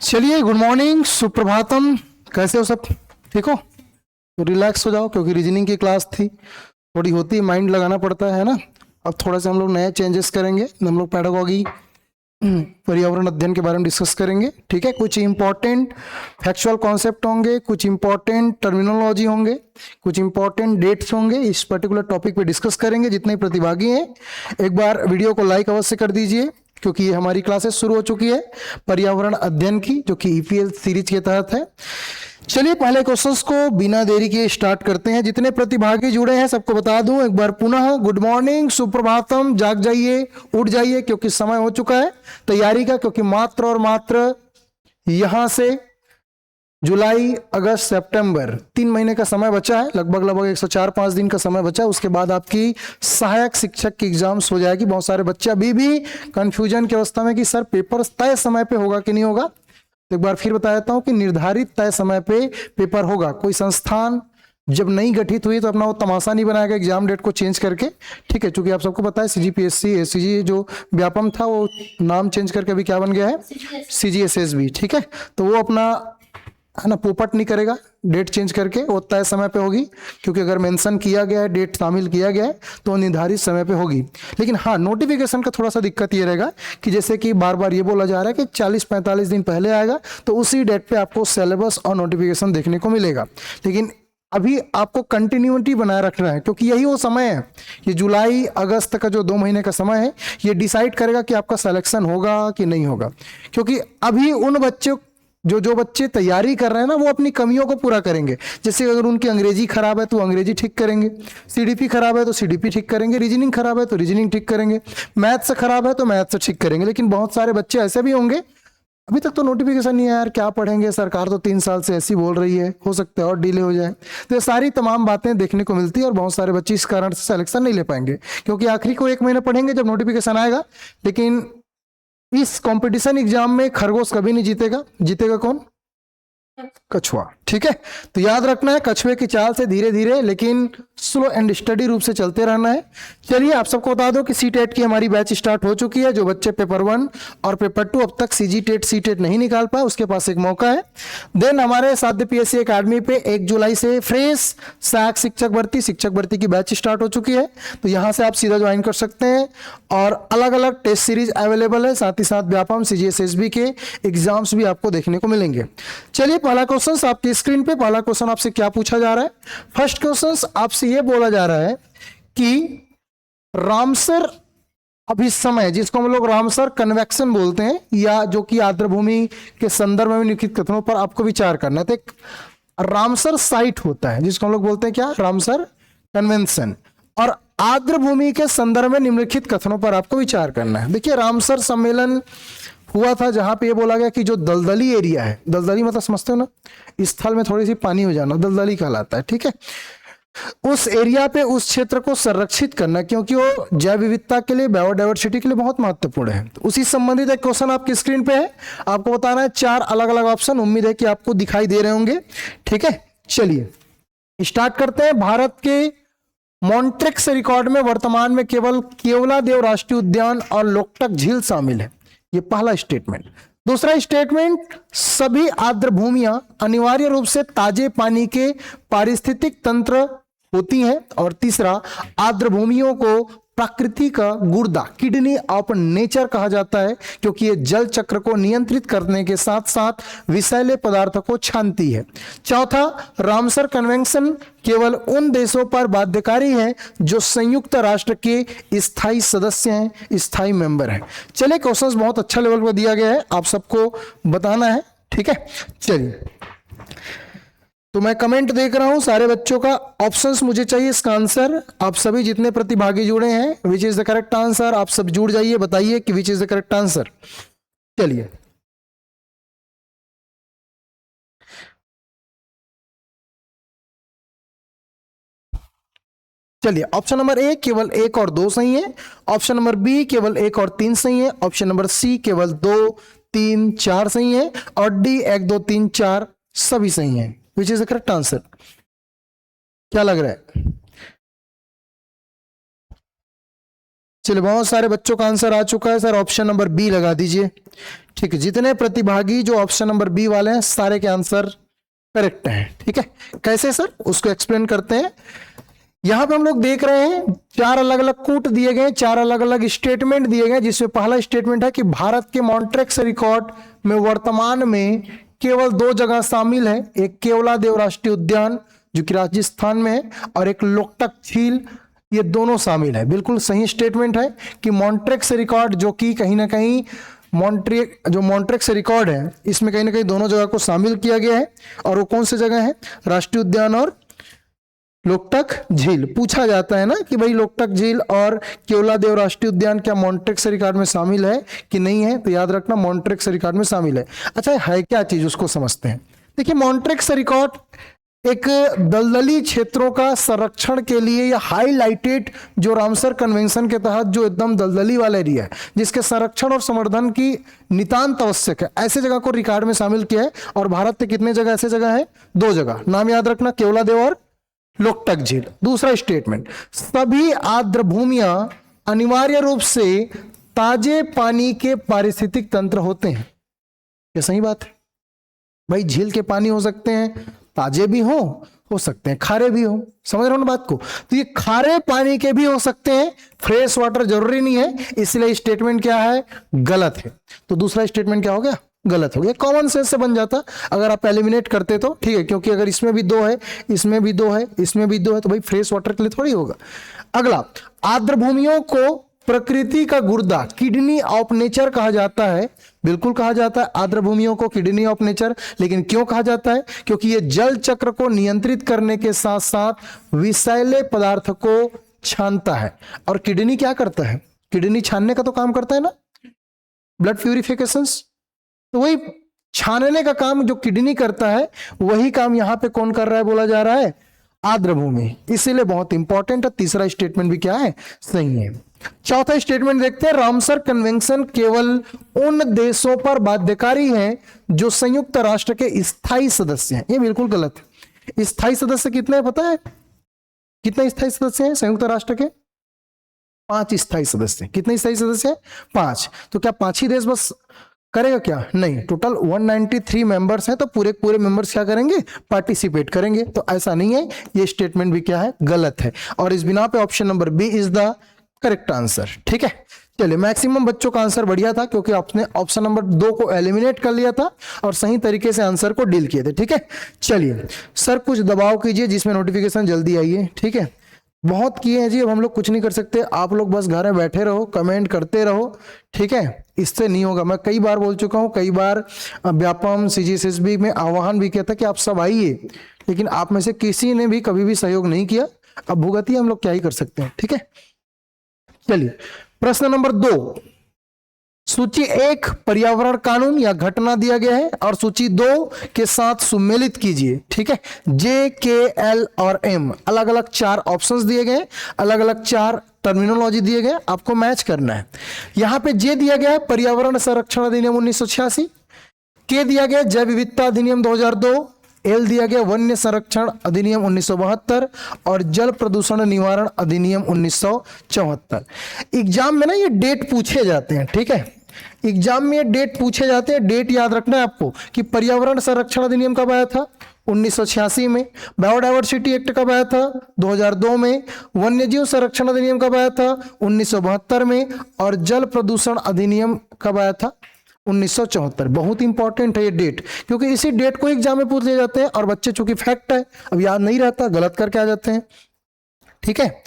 चलिए, good morning, Suprabhatam. कैसे हो सब? ठीक हो? तो रिलैक्स हो जाओ, क्योंकि रीजनिंग की क्लास थी, थोड़ी होती है, माइंड लगाना पड़ता है ना। अब थोड़ा सा हम लोग नए चेंजेस करेंगे। हम लोग पैडागॉजी, पर्यावरण अध्ययन के बारे में डिस्कस करेंगे। ठीक है, कुछ इंपॉर्टेंट फैक्चुअल कॉन्सेप्ट होंगे, कुछ इंपॉर्टेंट टर्मिनोलॉजी होंगे, कुछ इंपॉर्टेंट डेट्स होंगे। इस पर्टिकुलर टॉपिक पे डिस्कस करेंगे। जितने प्रतिभागी हैं, एक बार वीडियो को लाइक अवश्य कर दीजिए, क्योंकि ये हमारी क्लासेस शुरू हो चुकी है पर्यावरण अध्ययन की, जो कि ईपीएल सीरीज के तहत है। चलिए, पहले क्वेश्चंस को बिना देरी के स्टार्ट करते हैं। जितने प्रतिभागी जुड़े हैं सबको बता दूं एक बार पुनः, गुड मॉर्निंग, सुप्रभातम। जाग जाइए, उठ जाइए, क्योंकि समय हो चुका है तैयारी का। क्योंकि मात्र और मात्र यहां से जुलाई, अगस्त, सितंबर 3 महीने का समय बचा है। लगभग 104-5 दिन का समय बचा है। उसके बाद आपकी सहायक शिक्षक की एग्जाम्स हो जाएगी। बहुत सारे बच्चे अभी भी कंफ्यूजन की अवस्था में कि सर पेपर तय समय पे होगा कि नहीं होगा। तो एक बार फिर बता देता हूं कि निर्धारित तय समय पे पेपर होगा। कोई संस्थान जब नई गठित हुई तो अपना वो तमाशा नहीं बनाएगा एग्जाम डेट को चेंज करके। ठीक है, चूंकि आप सबको पता है सीजीपीएससी एससीजी जो व्यापम था वो नाम चेंज करके अभी क्या बन गया है, सीजीएसएसबी। ठीक है, तो वो अपना है ना पोपट नहीं करेगा डेट चेंज करके, वो तय समय पे होगी। क्योंकि अगर मेंशन किया गया है, डेट शामिल किया गया है, तो निर्धारित समय पे होगी। लेकिन हाँ, नोटिफिकेशन का थोड़ा सा दिक्कत ये रहेगा कि जैसे कि बार बार ये बोला जा रहा है कि 40-45 दिन पहले आएगा, तो उसी डेट पे आपको सिलेबस और नोटिफिकेशन देखने को मिलेगा। लेकिन अभी आपको कंटिन्यूटी बनाए रखना है, क्योंकि यही वो समय है, ये जुलाई अगस्त का जो 2 महीने का समय है, ये डिसाइड करेगा कि आपका सिलेक्शन होगा कि नहीं होगा। क्योंकि अभी उन बच्चों जो बच्चे तैयारी कर रहे हैं ना, वो अपनी कमियों को पूरा करेंगे। जैसे अगर उनकी अंग्रेजी खराब है तो अंग्रेजी ठीक करेंगे, सीडीपी खराब है तो सीडीपी ठीक करेंगे, रीजनिंग खराब है तो रीजनिंग ठीक करेंगे, मैथ से खराब है तो मैथ से ठीक करेंगे। लेकिन बहुत सारे बच्चे ऐसे भी होंगे, अभी तक तो नोटिफिकेशन नहीं है यार, क्या पढ़ेंगे, सरकार तो 3 साल से ऐसी बोल रही है, हो सकता है और डिले हो जाए। तो ये सारी तमाम बातें देखने को मिलती है, और बहुत सारे बच्चे इस कारण से सिलेक्शन नहीं ले पाएंगे, क्योंकि आखिरी को 1 महीना पढ़ेंगे जब नोटिफिकेशन आएगा। लेकिन इस कंपटीशन एग्जाम में खरगोश कभी नहीं जीतेगा। जीतेगा कौन? कछुआ। ठीक है, तो याद रखना है, कछुए की चाल से धीरे धीरे लेकिन स्लो एंड स्टडी रूप से चलते रहना है। चलिए, आप सबको बता दो कि सी टेट की हमारी बैच स्टार्ट हो चुकी है। जो बच्चे पेपर 1 और पेपर 2 अब तक सीजी टेट सी टेट नहीं निकाल पाए, उसके पास एक मौका है। देन हमारे साध्य पीएससी एकेडमी पे 1 जुलाई से फ्रेश सहायक शिक्षक भर्ती की बैच स्टार्ट हो चुकी है। तो यहां से आप सीधा ज्वाइन कर सकते हैं, और अलग अलग टेस्ट सीरीज अवेलेबल है। साथ ही साथ व्यापम सीजीएसएसबी के एग्जाम्स भी आपको देखने को मिलेंगे। चलिए, पहला क्वेश्चन आपकी स्क्रीन पे। पहला क्वेश्चन आपसे क्या पूछा जा रहा है? फर्स्ट क्वेश्चन आपसे यह बोला जा रहा है कि रामसर अभिसमय, जिसको हम लोग रामसर कन्वेक्शन बोलते हैं, या जो कि आर्द्रभूमि के संदर्भ में निम्नलिखित कथनों पर आपको विचार करना है। तो एक रामसर साइट होता है जिसको हम लोग बोलते हैं क्या, रामसर कन्वेंशन, और आर्द्रभूमि के संदर्भ में निम्नलिखित कथनों पर आपको विचार करना है। देखिए, रामसर सम्मेलन हुआ था जहां पे ये बोला गया कि जो दलदली एरिया है, दलदली मतलब समझते हो ना, स्थल में थोड़ी सी पानी हो जाना, दलदली कहलाता है। ठीक है, उस एरिया पे, उस क्षेत्र को संरक्षित करना, क्योंकि वो जैव विविधता के लिए, बायोडाइवर्सिटी के लिए बहुत महत्वपूर्ण है। तो उसी संबंधित एक क्वेश्चन आपकी स्क्रीन पे है, आपको बताना है 4 अलग अलग ऑप्शन। उम्मीद है कि आपको दिखाई दे रहे होंगे। ठीक है, चलिए स्टार्ट करते हैं। भारत के मॉन्ट्रेक्स रिकॉर्ड में वर्तमान में केवल केवलादेव राष्ट्रीय उद्यान और लोकटक झील शामिल है। ये पहला स्टेटमेंट। दूसरा स्टेटमेंट, सभी आर्द्र भूमियां अनिवार्य रूप से ताजे पानी के पारिस्थितिक तंत्र होती हैं। और तीसरा, आर्द्र भूमियों को प्रकृति का गुर्दा, किडनी ऑफ नेचर कहा जाता है, क्योंकि ये जल चक्र को नियंत्रित करने के साथ साथ विषैले पदार्थों को छानती है। चौथा, रामसर कन्वेंशन केवल उन देशों पर बाध्यकारी है जो संयुक्त राष्ट्र के स्थायी सदस्य हैं, स्थायी मेंबर हैं। चलिए, क्वेश्चंस बहुत अच्छा लेवल पर दिया गया है, आप सबको बताना है। ठीक है, चलिए, तो मैं कमेंट देख रहा हूं सारे बच्चों का। ऑप्शंस मुझे चाहिए इसका आंसर। आप सभी जितने प्रतिभागी जुड़े हैं, विच इज द करेक्ट आंसर, आप सब जुड़ जाइए, बताइए कि which is the correct answer. चलिए, चलिए, ऑप्शन नंबर ए केवल 1 और 2 सही है। ऑप्शन नंबर बी केवल 1 और 3 सही है। ऑप्शन नंबर सी केवल 2, 3, 4 सही है। और डी 1, 2, 3, 4 सभी सही है। विच इज द करेक्ट आंसर? क्या लग रहा है? चलिए, बहुत सारे बच्चों का आंसर आ चुका है सर, ऑप्शन नंबर बी लगा दीजिए। ठीक है, जितने प्रतिभागी जो ऑप्शन नंबर बी वाले हैं सारे के आंसर करेक्ट हैं। ठीक है, कैसे सर, उसको एक्सप्लेन करते हैं। यहां पे हम लोग देख रहे हैं 4 अलग अलग कूट दिए गए, 4 अलग अलग स्टेटमेंट दिए गए, जिसमें पहला स्टेटमेंट है कि भारत के मॉन्ट्रेक्स रिकॉर्ड में वर्तमान में केवल 2 जगह शामिल है, एक केवलादेव राष्ट्रीय उद्यान जो कि राजस्थान में है, और एक लोकटक झील, ये दोनों शामिल है। बिल्कुल सही स्टेटमेंट है कि मॉन्ट्रेक्स रिकॉर्ड जो कि कहीं ना कहीं मॉन्ट्रेक्स रिकॉर्ड है, इसमें कहीं ना कहीं दोनों जगह को शामिल किया गया है। और वो कौन सी जगह है, राष्ट्रीय उद्यान और लोकटक झील। पूछा जाता है ना कि भाई लोकटक झील और केवलादेव राष्ट्रीय उद्यान क्या मॉन्ट्रेक्स रिकॉर्ड में शामिल है कि नहीं है, तो याद रखना मॉन्ट्रेक्स रिकॉर्ड में शामिल है। अच्छा, है क्या चीज, उसको समझते हैं। देखिए, मॉन्ट्रेक्स रिकॉर्ड एक दलदली क्षेत्रों का संरक्षण के लिए या हाईलाइटेड, जो रामसर कन्वेंशन के तहत जो एकदम दलदली वाला एरिया है जिसके संरक्षण और संवर्धन की नितांत आवश्यक है, ऐसे जगह को रिकॉर्ड में शामिल किया है। और भारत के कितने जगह ऐसे जगह है, 2 जगह, नाम याद रखना, केवलादेव और लोकटक झील। दूसरा स्टेटमेंट, सभी आर्द्र भूमियां अनिवार्य रूप से ताजे पानी के पारिस्थितिक तंत्र होते हैं। ये सही बात है भाई, झील के पानी हो सकते हैं ताजे भी हो सकते हैं खारे भी हो, समझ रहे हो ना बात को। तो ये खारे पानी के भी हो सकते हैं, फ्रेश वाटर जरूरी नहीं है, इसलिए स्टेटमेंट क्या है, गलत है। तो दूसरा स्टेटमेंट क्या हो गया, गलत हो गया। कॉमन सेंस से बन जाता अगर आप एलिमिनेट करते तो, ठीक है, क्योंकि अगर इसमें भी 2 है, इसमें भी 2 है, इसमें भी 2 है, तो भाई फ्रेश वाटर के लिए थोड़ी होगा। अगला, आर्द्र भूमियों को प्रकृति का गुर्दा, किडनी ऑफ नेचर कहा जाता है। बिल्कुल कहा जाता है आर्द्र भूमियों को किडनी ऑफ नेचर, लेकिन क्यों कहा जाता है, क्योंकि ये जल चक्र को नियंत्रित करने के साथ साथ विषैले पदार्थ को छानता है। और किडनी क्या करता है, किडनी छानने का तो काम करता है ना, ब्लड प्यूरिफिकेशन, तो वही छानने का काम जो किडनी करता है वही काम यहां पे कौन कर रहा है, बोला जा रहा है आर्द्र भूमि, इसीलिए बहुत इंपॉर्टेंट है। तीसरा स्टेटमेंट भी क्या है, सही है। चौथा स्टेटमेंट देखते हैं, रामसर कन्वेंशन केवल उन देशों पर बाध्यकारी है जो संयुक्त राष्ट्र के स्थायी सदस्य हैं। ये बिल्कुल गलत है। स्थायी सदस्य कितने हैं पता है, कितने स्थायी सदस्य हैं संयुक्त राष्ट्र के, 5 स्थायी सदस्य। कितने स्थायी सदस्य हैं, 5। तो क्या 5 ही देश बस करेगा क्या, नहीं, टोटल 193 मेंबर्स हैं, तो पूरे मेंबर्स क्या करेंगे, पार्टिसिपेट करेंगे। तो ऐसा नहीं है, ये स्टेटमेंट भी क्या है, गलत है। और इस बिना पे option number B is the correct answer. ठीक है, चलिए, मैक्सिमम बच्चों का आंसर बढ़िया था क्योंकि आपने ऑप्शन नंबर 2 को एलिमिनेट कर लिया था और सही तरीके से आंसर को डील किए थे। ठीक है, चलिए सर कुछ दबाव कीजिए जिसमें नोटिफिकेशन जल्दी आइए। ठीक है, बहुत किए हैं जी, अब हम लोग कुछ नहीं कर सकते, आप लोग बस घर में बैठे रहो, कमेंट करते रहो। ठीक है, इससे नहीं होगा। मैं कई बार बोल चुका हूं, कई बार व्यापम CGSSB में आह्वान भी किया था कि आप सब आइए, लेकिन आप में से किसी ने भी कभी भी सहयोग नहीं किया। अब भुगतिए, हम लोग क्या ही कर सकते हैं। ठीक है, चलिए प्रश्न नंबर 2, सूची 1 पर्यावरण कानून या घटना दिया गया है और सूची 2 के साथ सुमेलित कीजिए। ठीक है, J, K, L और M अलग अलग 4 ऑप्शंस दिए गए, अलग अलग 4 टर्मिनोलॉजी दिए गए, आपको मैच करना है। यहां पे J दिया गया है पर्यावरण संरक्षण अधिनियम 1986, K दिया गया जैव विविधता अधिनियम 2002, L दिया गया वन्य संरक्षण अधिनियम 1972 और जल प्रदूषण निवारण अधिनियम 1974। एग्जाम में ना ये डेट पूछे जाते हैं। ठीक है, एग्जाम में ये डेट पूछे जाते हैं। डेट याद रखना है आपको कि पर्यावरण संरक्षण अधिनियम कब आया था, 1986 में। बायोडायवर्सिटी एक्ट कब आया था, 2002 में। वन्यजीव संरक्षण अधिनियम कब आया था, 1972 में। और जल प्रदूषण अधिनियम कब आया था, 1974। बहुत इंपॉर्टेंट है ये डेट, क्योंकि इसी डेट को एग्जाम में पूछ ले जाते हैं और बच्चे चूंकि फैक्ट है अब याद नहीं रहता, गलत करके आ जाते हैं। ठीक है,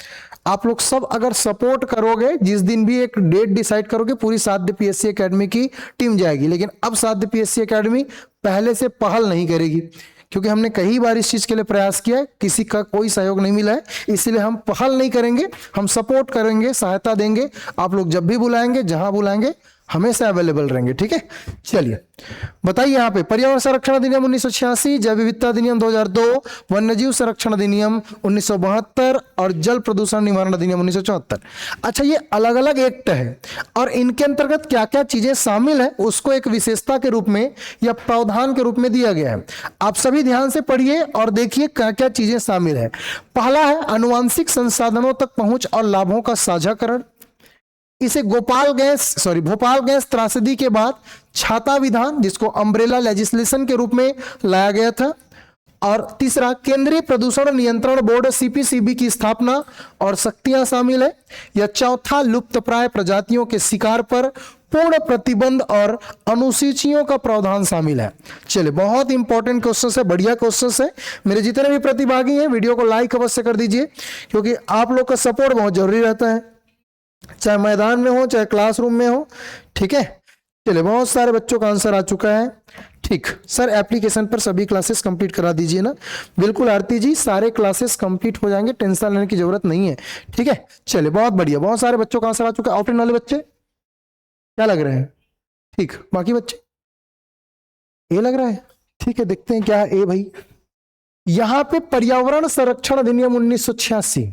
आप लोग सब अगर सपोर्ट करोगे, जिस दिन भी एक डेट डिसाइड करोगे, पूरी साध्य PSC एकेडमी की टीम जाएगी। लेकिन अब साध्य PSC एकेडमी पहले से पहल नहीं करेगी, क्योंकि हमने कई बार इस चीज के लिए प्रयास किया है, किसी का कोई सहयोग नहीं मिला है, इसलिए हम पहल नहीं करेंगे, हम सपोर्ट करेंगे, सहायता देंगे। आप लोग जब भी बुलाएंगे, जहां बुलाएंगे, हमेशा अवेलेबल रहेंगे। ठीक है, चलिए बताइए यहाँ पे पर्यावरण संरक्षण अधिनियम 1986, जैव विविधता अधिनियम 2002, वन्यजीव संरक्षण अधिनियम 1972 और जल प्रदूषण निवारण अधिनियम 1974। अच्छा, ये अलग अलग एक्ट है और इनके अंतर्गत क्या क्या चीजें शामिल है उसको एक विशेषता के रूप में या प्रावधान के रूप में दिया गया है। आप सभी ध्यान से पढ़िए और देखिए क्या क्या चीजें शामिल है। पहला है अनुवांशिक संसाधनों तक पहुंच और लाभों का साझाकरण। इसे भोपाल गैस त्रासदी के बाद छाता विधान, जिसको अम्ब्रेला लेजिस्लेशन के रूप में लाया गया था। और तीसरा, केंद्रीय प्रदूषण नियंत्रण बोर्ड सीपीसीबी की स्थापना और शक्तियां शामिल है। या चौथा, लुप्तप्राय प्रजातियों के शिकार पर पूर्ण प्रतिबंध और अनुसूचियों का प्रावधान शामिल है। चलिए, बहुत इंपॉर्टेंट क्वेश्चन है, बढ़िया क्वेश्चन है। मेरे जितने भी प्रतिभागी हैं वीडियो को लाइक अवश्य कर दीजिए, क्योंकि आप लोग का सपोर्ट बहुत जरूरी रहता है, चाहे मैदान में हो चाहे क्लासरूम में हो। ठीक है, चलिए, बहुत सारे बच्चों का आंसर आ चुका है। ठीक सर, एप्लीकेशन पर सभी क्लासेस कंप्लीट करा दीजिए ना। बिल्कुल आरती जी, सारे क्लासेस कंप्लीट हो जाएंगे, टेंशन लेने की जरूरत नहीं है। ठीक है, चलिए, बहुत बढ़िया, बहुत सारे बच्चों का आंसर आ चुका है। आउटलाइन वाले बच्चे क्या लग रहे हैं? ठीक, बाकी बच्चे ए लग रहा है। ठीक है, देखते हैं क्या है ए भाई। यहां पे पर्यावरण संरक्षण अधिनियम 1986,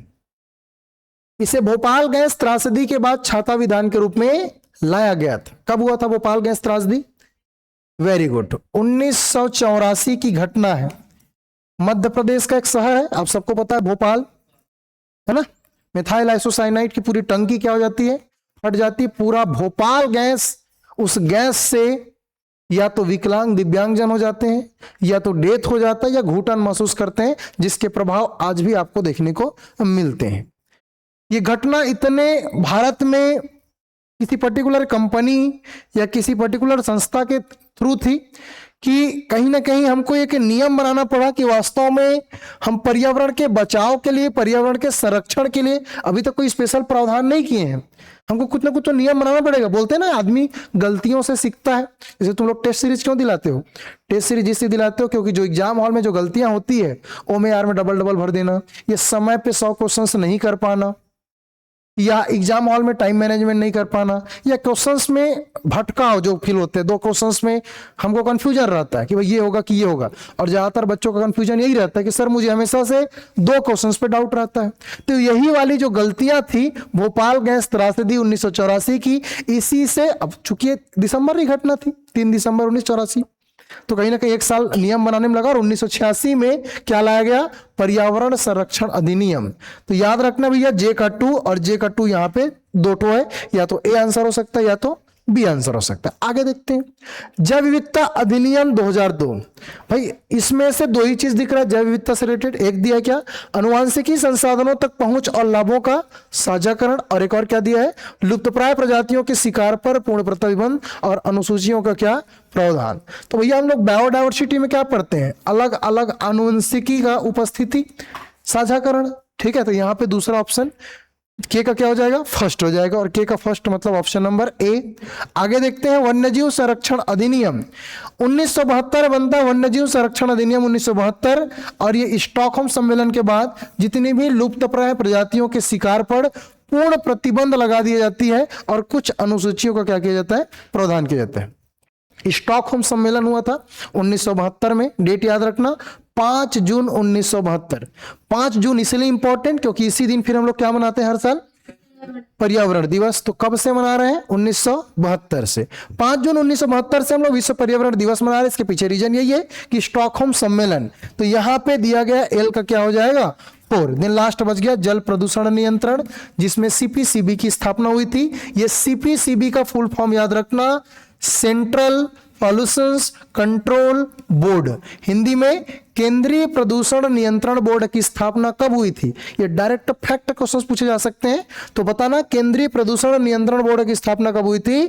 इसे भोपाल गैस त्रासदी के बाद छाता विधान के रूप में लाया गया था। कब हुआ था भोपाल गैस त्रासदी? वेरी गुड, 1984 की घटना है। मध्य प्रदेश का एक शहर है, आप सबको पता है, भोपाल, है ना। मिथाइल आइसोसाइनाइड की पूरी टंकी क्या हो जाती है? फट जाती है। पूरा भोपाल गैस, उस गैस से या तो विकलांग दिव्यांगजन हो जाते हैं, या तो डेथ हो जाता है, या घुटन महसूस करते हैं, जिसके प्रभाव आज भी आपको देखने को मिलते हैं। ये घटना इतने भारत में किसी पर्टिकुलर कंपनी या किसी पर्टिकुलर संस्था के थ्रू थी कि कहीं ना कहीं हमको एक नियम बनाना पड़ा कि वास्तव में हम पर्यावरण के बचाव के लिए, पर्यावरण के संरक्षण के लिए अभी तक कोई स्पेशल प्रावधान नहीं किए हैं। हमको कुछ ना कुछ तो नियम बनाना पड़ेगा। बोलते हैं ना, आदमी गलतियों से सीखता है। जैसे तुम लोग टेस्ट सीरीज क्यों दिलाते हो? टेस्ट सीरीज इससे दिलाते हो क्योंकि जो एग्जाम हॉल में जो गलतियां होती है, OMR में डबल डबल भर देना, ये समय पे 100 क्वेश्चन नहीं कर पाना, या एग्जाम हॉल में टाइम मैनेजमेंट नहीं कर पाना, या क्वेश्चंस में भटकाव जो फील होते हैं, 2 क्वेश्चंस में हमको कंफ्यूजन रहता है कि भाई ये होगा कि ये होगा। और ज्यादातर बच्चों का कंफ्यूजन यही रहता है कि सर मुझे हमेशा से 2 क्वेश्चंस पे डाउट रहता है। तो यही वाली जो गलतियां थी भोपाल गैस त्रासदी 1984 की, इसी से, अब चूंकि दिसंबर की घटना थी, 3 दिसंबर 1984, तो कहीं ना कहीं 1 साल नियम बनाने में लगा और 1986 में क्या लाया गया? पर्यावरण संरक्षण अधिनियम। तो याद रखना भैया, जे का 2 और जे का 2 यहां पे 2 ठो है, या तो ए आंसर हो सकता है या तो बी आंसर हो सकता है। आगे देखते हैं, जैव विविधता अधिनियम 2002। भाई इसमें से 2 ही चीज दिख रहा है जैव विविधता से रिलेटेड। एक दिया क्या? अनुवांशिकी संसाधनों तक पहुंच और लाभों का साझाकरण, और एक और क्या दिया है? लुप्तप्राय प्रजातियों के शिकार पर पूर्ण प्रतिबंध और अनुसूचियों का क्या? प्रावधान। तो भैया हम लोग बायोडायवर्सिटी में क्या पढ़ते हैं? अलग अलग आनुवंशिकी का उपस्थिति, साझाकरण। ठीक है, तो यहां पे दूसरा ऑप्शन के का क्या हो जाएगा? फर्स्ट हो जाएगा, और के का फर्स्ट मतलब ऑप्शन नंबर ए। आगे देखते हैं, वन्यजीव संरक्षण अधिनियम 1972 बनता है, वन्यजीव संरक्षण अधिनियम 1972। और ये स्टॉकहोम सम्मेलन के बाद जितनी भी लुप्तप्राय प्रजातियों के शिकार पर पूर्ण प्रतिबंध लगा दी जाती है, और कुछ अनुसूचियों का क्या किया जाता है? प्रावधान किया जाता है। स्टॉकहोम सम्मेलन हुआ था 1972 में, डेट याद रखना 5 जून 1972। 5 जून इसलिए इंपॉर्टेंट क्योंकि इसी दिन फिर हम लोग क्या मनाते हैं हर साल? पर्यावरण दिवस। तो कब से मना रहे हैं? 1972 से। 5 जून 1972 से हम लोग विश्व पर्यावरण दिवस मना रहे हैं। इसके पीछे रीजन यही है कि स्टॉकहोम सम्मेलन, तो यहां पे दिया गया एल का क्या हो जाएगा? 4। दिन लास्ट बच गया जल प्रदूषण नियंत्रण, जिसमें सीपीसीबी की स्थापना हुई थी। ये सीपीसीबी का फुल फॉर्म याद रखना, central pollution control board, Hindi में केंद्रीय प्रदूषण नियंत्रण बोर्ड की स्थापना कब हुई थी? ये डायरेक्ट फैक्ट क्वेश्चन पूछे जा सकते हैं, तो बताना केंद्रीय प्रदूषण नियंत्रण बोर्ड की स्थापना कब हुई थी?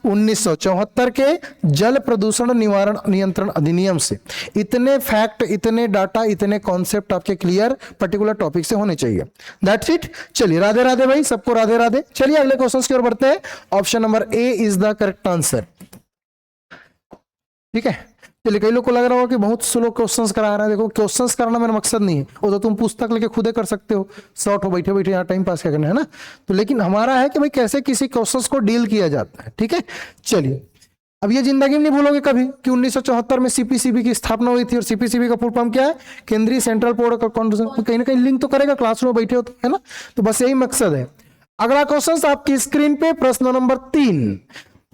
1974 के जल प्रदूषण निवारण नियंत्रण अधिनियम से। इतने फैक्ट, इतने डाटा, इतने कॉन्सेप्ट आपके क्लियर पर्टिकुलर टॉपिक से होने चाहिए। That's it. चलिए, राधे राधे भाई, सबको राधे राधे। चलिए अगले क्वेश्चन की ओर बढ़ते हैं। Option number A is the correct answer. ठीक है, चलिए, कई लोग को लग रहा होगा कि बहुत स्लो क्वेश्चंस करा रहा है। देखो, क्वेश्चंस कराना मेरा मकसद नहीं है, वो तो तुम पुस्तक लेके खुदे कर सकते हो, शॉर्ट हो बैठे बैठे यहाँ टाइम पास क्या करना है ना। तो लेकिन हमारा है कि भाई कैसे किसी क्वेश्चंस को डील किया जाता है। ठीक है, चलिए, अब ये जिंदगी में नहीं भूलोगे कभी कि 1974 में सीपीसीबी की स्थापना हुई थी, और सीपीसीबी का फुल फॉर्म क्या है? केंद्रीय सेंट्रल बोर्ड ऑफ कंट्रोल। कहीं ना कहीं लिंक तो करेगा, क्लासरूम में बैठे हो तो, है ना। तो बस यही मकसद है। अगला क्वेश्चन आपकी स्क्रीन पे, प्रश्न नंबर 3।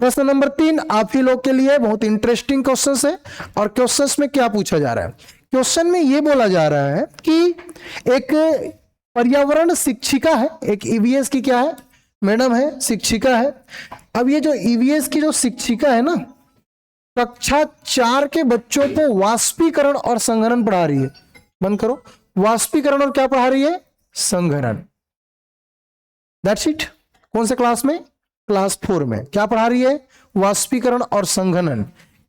प्रश्न नंबर 3 आप ही लोग के लिए बहुत इंटरेस्टिंग क्वेश्चन है। और क्वेश्चन में क्या पूछा जा रहा है? क्वेश्चन में यह बोला जा रहा है कि एक पर्यावरण शिक्षिका है, एक ईवीएस की क्या है? मैडम है, शिक्षिका है। अब ये जो ईवीएस की जो शिक्षिका है ना, कक्षा 4 के बच्चों को वाष्पीकरण और संघनन पढ़ा रही है। बंद करो। वाष्पीकरण और क्या पढ़ा रही है? संघनन। That's it. कौन से क्लास में? क्लास 4 में। क्या पढ़ा रही है? वाष्पीकरण और संघनन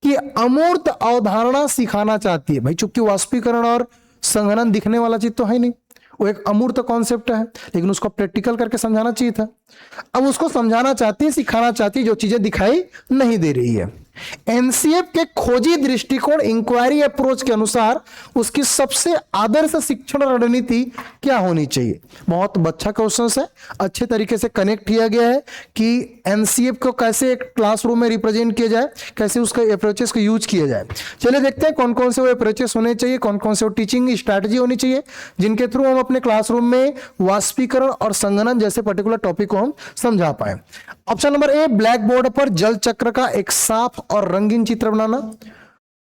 की अमूर्त अवधारणा सिखाना चाहती है। भाई चूंकि वाष्पीकरण और संघनन दिखने वाला चीज तो है नहीं, वो एक अमूर्त कॉन्सेप्ट है, लेकिन उसको प्रैक्टिकल करके समझाना चाहिए था। अब उसको समझाना चाहती है, सिखाना चाहती है, जो चीजें दिखाई नहीं दे रही है। एनसीएफ के खोजी दृष्टिकोण इंक्वायरी अप्रोच के अनुसार उसकी सबसे आदर्श शिक्षण रणनीति क्या होनी चाहिए? बहुत अच्छा क्वेश्चन है, अच्छे तरीके से कनेक्ट किया गया है कि एनसीएफ को कैसे एक क्लासरूम में रिप्रेजेंट किया जाए, कैसे उसका अप्रोचेस को यूज किया जाए। चलिए देखते हैं कौन कौन से वो अप्रोचेस होने चाहिए, कौन कौन से वो टीचिंग स्ट्रैटेजी होनी चाहिए, जिनके थ्रू हम अपने क्लासरूम में वाष्पीकरण और संघनन जैसे पर्टिकुलर टॉपिक को हम समझा पाए। ऑप्शन नंबर ए, ब्लैक बोर्ड पर जल चक्र का एक साफ और रंगीन चित्र बनाना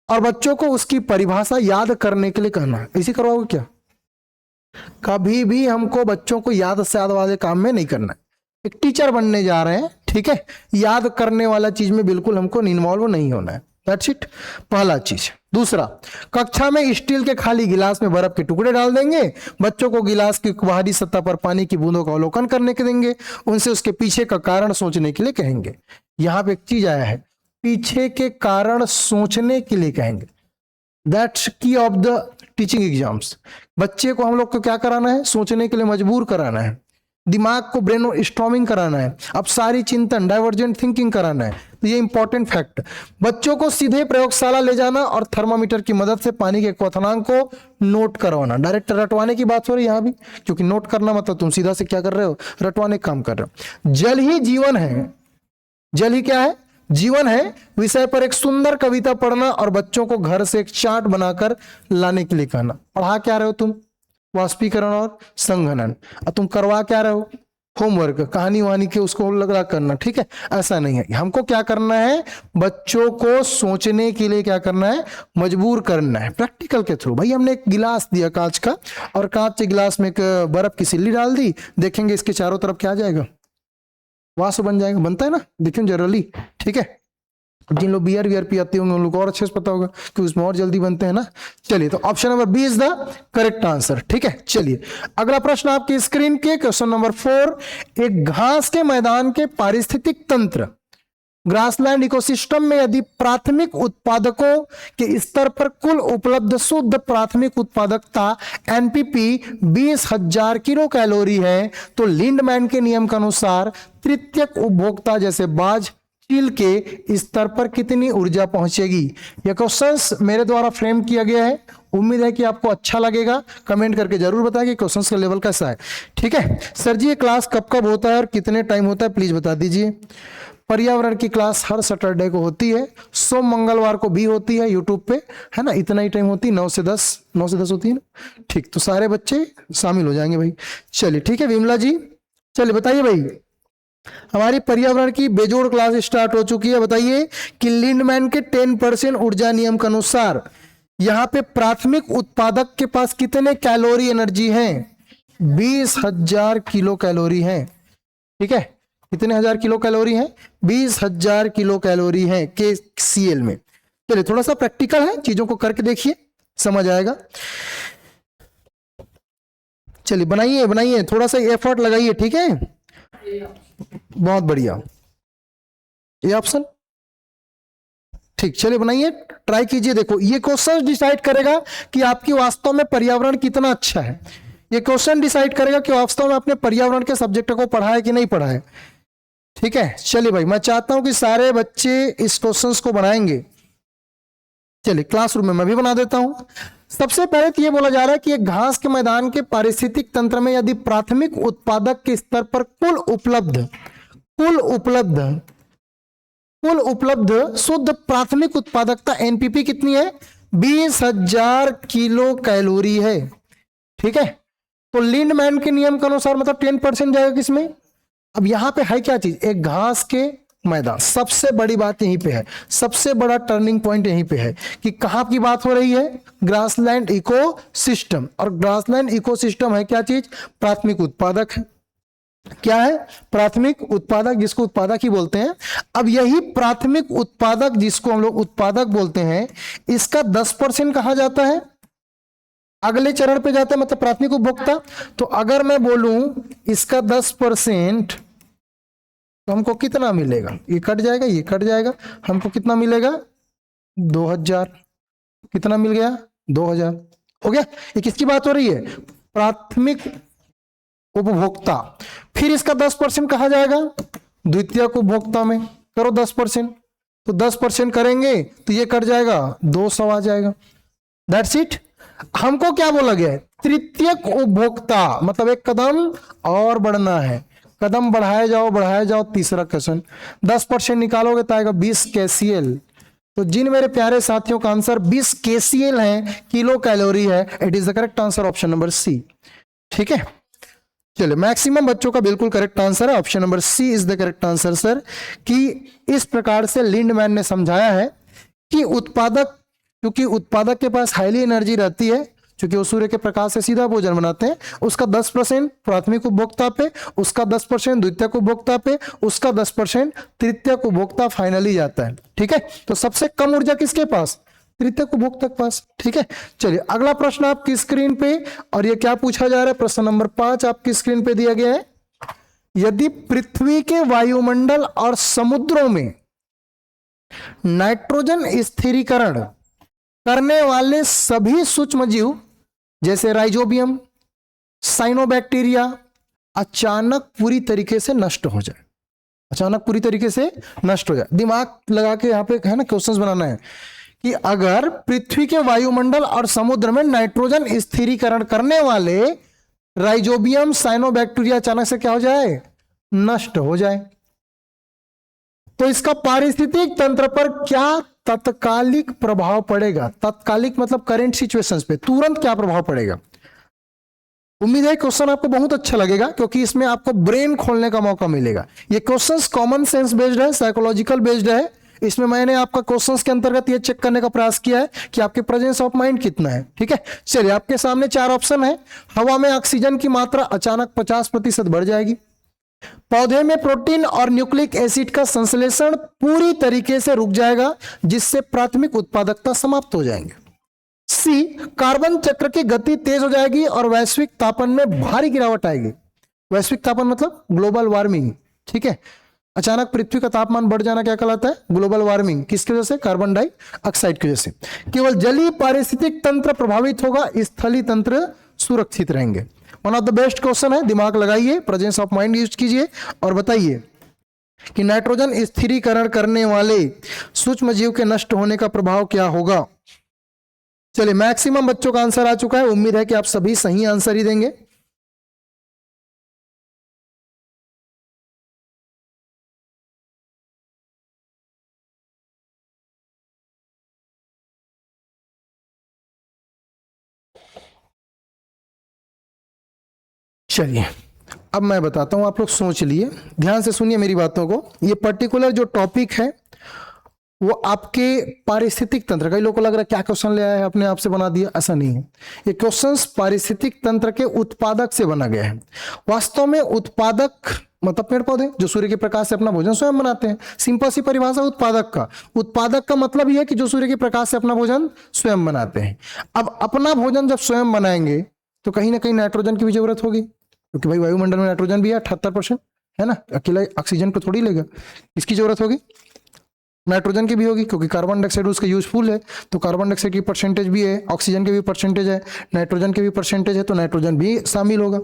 और बच्चों को उसकी परिभाषा याद करने के लिए कहना। इसी करवाओगे क्या? कभी भी हमको बच्चों को याद से याद वाले काम में नहीं करना है। एक टीचर बनने जा रहे हैं, ठीक है, याद करने वाला चीज में बिल्कुल हमको इन्वॉल्व नहीं होना है। दैट्स इट, पहला चीज। दूसरा, कक्षा में स्टील के खाली गिलास में बर्फ के टुकड़े डाल देंगे, बच्चों को गिलास की बाहरी सतह पर पानी की बूंदों का अवलोकन करने के देंगे, उनसे उसके पीछे का कारण सोचने के लिए कहेंगे। यहां पे एक चीज आया है, पीछे के कारण सोचने के लिए कहेंगे। दैट्स की ऑफ द टीचिंग एग्जाम्स। बच्चे को हम लोग को क्या कराना है? सोचने के लिए मजबूर कराना है, दिमाग को ब्रेन स्टॉर्मिंग कराना है, अब सारी चिंतन डाइवर्जेंट थिंकिंग कराना है। तो ये इंपॉर्टेंट फैक्ट। बच्चों को सीधे प्रयोगशाला ले जाना और थर्मामीटर की मदद से पानी के क्वथनांक को नोट करवाना। डायरेक्ट रटवाने की बात हो रही है यहाँ भी, क्योंकि नोट करना मतलब तुम सीधा से क्या कर रहे हो? रटवाने का काम कर रहे हो। जल ही जीवन है, जल ही क्या है? जीवन है विषय पर एक सुंदर कविता पढ़ना और बच्चों को घर से एक चार्ट बनाकर लाने के लिए कहना। पढ़ा क्या रहे हो तुम? वाष्पीकरण और संघनन। और तुम करवा क्या रहे हो? होमवर्क, कहानी वहानी के उसको लगा करना, ठीक है? ऐसा नहीं है। हमको क्या करना है? बच्चों को सोचने के लिए क्या करना है? मजबूर करना है प्रैक्टिकल के थ्रू। भाई हमने एक गिलास दिया कांच का, और कांच के गिलास में एक बर्फ की सिल्ली डाल दी, देखेंगे इसके चारों तरफ क्या आ जाएगा? वाष्प बन जाएगा। बनता है ना, देखिए जनरली, ठीक है? जिन लोग बियर वियर पियाते होंगे उन लोग को और अच्छे से पता होगा कि उसमें और जल्दी बनते हैं ना। चलिए, तो option number B is the correct answer, ठीक है? चलिए अगला प्रश्न आपकी स्क्रीन के क्वेश्चन नंबर 4। एक घास के मैदान के पारिस्थितिक तंत्र ग्रासलैंड इकोसिस्टम में यदि प्राथमिक उत्पादकों के स्तर पर कुल उपलब्ध शुद्ध प्राथमिक उत्पादकता एनपीपी 20,000 किलो कैलोरी है, तो लिंडमैन के नियम के अनुसार तृतीयक उपभोक्ता जैसे बाज चील के स्तर पर कितनी ऊर्जा पहुंचेगी? यह क्वेश्चंस मेरे द्वारा फ्रेम किया गया है। उम्मीद है कि आपको अच्छा लगेगा। कमेंट करके जरूर बताएं कि क्वेश्चंस का लेवल कैसा है, ठीक है? सर जी ये क्लास कब कब होता है और कितने टाइम होता है, प्लीज बता दीजिए। पर्यावरण की क्लास हर सैटरडे को होती है, सोम मंगलवार को भी होती है यूट्यूब पे, है ना? इतना ही टाइम होती है, 9 से 10 होती है ना? ठीक, तो सारे बच्चे शामिल हो जाएंगे भाई। चलिए ठीक है विमला जी, चलिए बताइए भाई, हमारी पर्यावरण की बेजोड़ क्लास स्टार्ट हो चुकी है। बताइए कि लिंडमैन के 10% ऊर्जा नियम के अनुसार यहां पे प्राथमिक उत्पादक के पास कितने कैलोरी एनर्जी है? 20,000 किलो कैलोरी है, ठीक है? कितने हजार किलो कैलोरी है? 20,000 किलो कैलोरी है के सीएल में। चलिए थोड़ा सा प्रैक्टिकल है, चीजों को करके देखिए, समझ आएगा। चलिए बनाइए बनाइए, थोड़ा सा एफर्ट लगाइए, ठीक है? बहुत बढ़िया, ये ऑप्शन ठीक। चलिए बनाइए, ट्राई कीजिए। देखो ये क्वेश्चन डिसाइड करेगा कि आपकी वास्तव में पर्यावरण कितना अच्छा है। ये क्वेश्चन डिसाइड करेगा कि वास्तव में आपने पर्यावरण के सब्जेक्ट को पढ़ा है कि नहीं पढ़ा है, ठीक है? चलिए भाई, मैं चाहता हूं कि सारे बच्चे इस क्वेश्चंस को बनाएंगे। चलिए क्लासरूम में मैं भी बना देता हूं। सबसे पहले तो ये बोला जा रहा है कि एक घास के मैदान के पारिस्थितिक तंत्र में यदि प्राथमिक उत्पादक के स्तर पर कुल उपलब्ध शुद्ध प्राथमिक उत्पादकता एनपीपी कितनी है? 20,000 किलो कैलोरी है, ठीक है? तो लिंडमैन के नियम के अनुसार मतलब 10% जाएगा किसमें? अब यहां पे है क्या चीज? एक घास के मैदान। सबसे बड़ी बात यहीं पे है, सबसे बड़ा टर्निंग पॉइंट यहीं पे है कि कहां की बात हो रही है? Grassland ecosystem. और ग्रासलैंड इकोसिस्टम है क्या चीज? प्राथमिक उत्पादक है। क्या है? प्राथमिक उत्पादक, जिसको उत्पादक ही बोलते हैं। अब यही प्राथमिक उत्पादक जिसको हम लोग उत्पादक बोलते हैं, इसका 10% कहा जाता है, अगले चरण पे जाता है, मतलब प्राथमिक उपभोक्ता। तो अगर मैं बोलूं इसका 10%, तो हमको कितना मिलेगा? ये कट जाएगा, ये कट जाएगा, हमको कितना मिलेगा? 2000। कितना मिल गया? 2000। हो गया। ये किसकी बात हो रही है? प्राथमिक उपभोक्ता। फिर इसका 10% कहा जाएगा द्वितीयक उपभोक्ता में। करो 10%, तो 10% करेंगे तो ये कट जाएगा, 200 आ जाएगा। That's it. हमको क्या बोला गया है? तृतीयक उपभोक्ता, मतलब एक कदम और बढ़ना है, कदम बढ़ाए जाओ। तीसरा क्वेश्चन, 10% निकालोगे तो आएगा 20 KCl। तो जिन मेरे प्यारे साथियों का आंसर 20 KCl है, किलो कैलोरी है, it is the correct answer, option number C. ठीक है, चलिए, मैक्सिमम बच्चों का बिल्कुल करेक्ट आंसर है, option number C is the correct answer sir. कि इस प्रकार से लिंडमैन ने समझाया है कि उत्पादक, क्योंकि उत्पादक के पास हाईली एनर्जी रहती है, क्योंकि वो सूर्य के प्रकाश से सीधा भोजन बनाते हैं, उसका 10% प्राथमिक उपभोक्ता पे, उसका 10% द्वितीयक उपभोक्ता पे, उसका 10% तृतीयक उपभोक्ता फाइनली जाता है। ठीक है, तो सबसे कम ऊर्जा किसके पास? तृतीयक उपभोक्ता के पास। ठीक है, चलिए अगला प्रश्न आपकी स्क्रीन पे, और ये क्या पूछा जा रहा है? प्रश्न नंबर 5 आपकी स्क्रीन पे दिया गया है। यदि पृथ्वी के वायुमंडल और समुद्रों में नाइट्रोजन स्थिरीकरण करने वाले सभी सूक्ष्म जीव जैसे राइजोबियम, साइनोबैक्टीरिया अचानक पूरी तरीके से नष्ट हो जाए, अचानक पूरी तरीके से नष्ट हो जाए, दिमाग लगा के यहां पे है ना क्वेश्चंस बनाना है कि अगर पृथ्वी के वायुमंडल और समुद्र में नाइट्रोजन स्थिरीकरण करने वाले राइजोबियम, साइनोबैक्टीरिया अचानक से क्या हो जाए? नष्ट हो जाए, तो इसका पारिस्थितिक तंत्र पर क्या तत्कालिक प्रभाव पड़ेगा? तत्कालिक मतलब करेंट सिचुएशंस पे तुरंत क्या प्रभाव पड़ेगा? उम्मीद है क्वेश्चन आपको बहुत अच्छा लगेगा, क्योंकि इसमें आपको ब्रेन खोलने का मौका मिलेगा। ये क्वेश्चंस कॉमन सेंस बेस्ड है, साइकोलॉजिकल बेस्ड है। इसमें मैंने आपका क्वेश्चंस के अंतर्गत ये चेक करने का प्रयास किया है कि आपके प्रेजेंस ऑफ माइंड कितना है। ठीक है, चलिए आपके सामने 4 ऑप्शन है। हवा में ऑक्सीजन की मात्रा अचानक 50% बढ़ जाएगी। पौधे में प्रोटीन और न्यूक्लिक एसिड का संश्लेषण पूरी तरीके से रुक जाएगा, जिससे प्राथमिक उत्पादकता समाप्त हो जाएंगे। सी, कार्बन चक्र की गति तेज हो जाएगी और वैश्विक तापमान में भारी गिरावट आएगी। वैश्विक तापमान मतलब ग्लोबल वार्मिंग। ठीक है, अचानक पृथ्वी का तापमान बढ़ जाना क्या कहलाता है? Global warming. किसकी वजह से? कार्बन डाइऑक्साइड की वजह से। केवल जलीय पारिस्थितिक तंत्र प्रभावित होगा, स्थलीय तंत्र सुरक्षित रहेंगे। One of the best question है, दिमाग लगाइए, प्रेजेंस ऑफ माइंड यूज कीजिए और बताइए कि नाइट्रोजन स्थिरीकरण करने वाले सूक्ष्म जीव के नष्ट होने का प्रभाव क्या होगा। चलिए, मैक्सिमम बच्चों का आंसर आ चुका है, उम्मीद है कि आप सभी सही आंसर ही देंगे। चलिए अब मैं बताता हूं, आप लोग सोच लिए, ध्यान से सुनिए मेरी बातों को। ये पर्टिकुलर जो टॉपिक है वो आपके पारिस्थितिक तंत्र, कई लोगों को लग रहा है क्या क्वेश्चन ले आया है अपने आप से बना दिया, ऐसा नहीं है। ये क्वेश्चंस पारिस्थितिक तंत्र के उत्पादक से बना गया है। वास्तव में उत्पादक मतलब पेड़ पौधे जो सूर्य के प्रकाश से अपना भोजन स्वयं बनाते हैं। सिंपल सी परिभाषा उत्पादक का। उत्पादक का मतलब यह है कि जो सूर्य के प्रकाश से अपना भोजन स्वयं बनाते हैं। अब अपना भोजन जब स्वयं बनाएंगे तो कहीं ना कहीं नाइट्रोजन की भी जरूरत होगी, क्योंकि भाई वायुमंडल में नाइट्रोजन भी है 78%, है ना, अकेला ऑक्सीजन को थोड़ी लेगा। इसकी जरूरत होगी, नाइट्रोजन की भी होगी, क्योंकि कार्बन डाइऑक्साइड उसका यूजफुल है, तो कार्बन डाइऑक्साइड की परसेंटेज भी है, ऑक्सीजन के भी परसेंटेज है, नाइट्रोजन के भी परसेंटेज है, तो नाइट्रोजन भी शामिल होगा।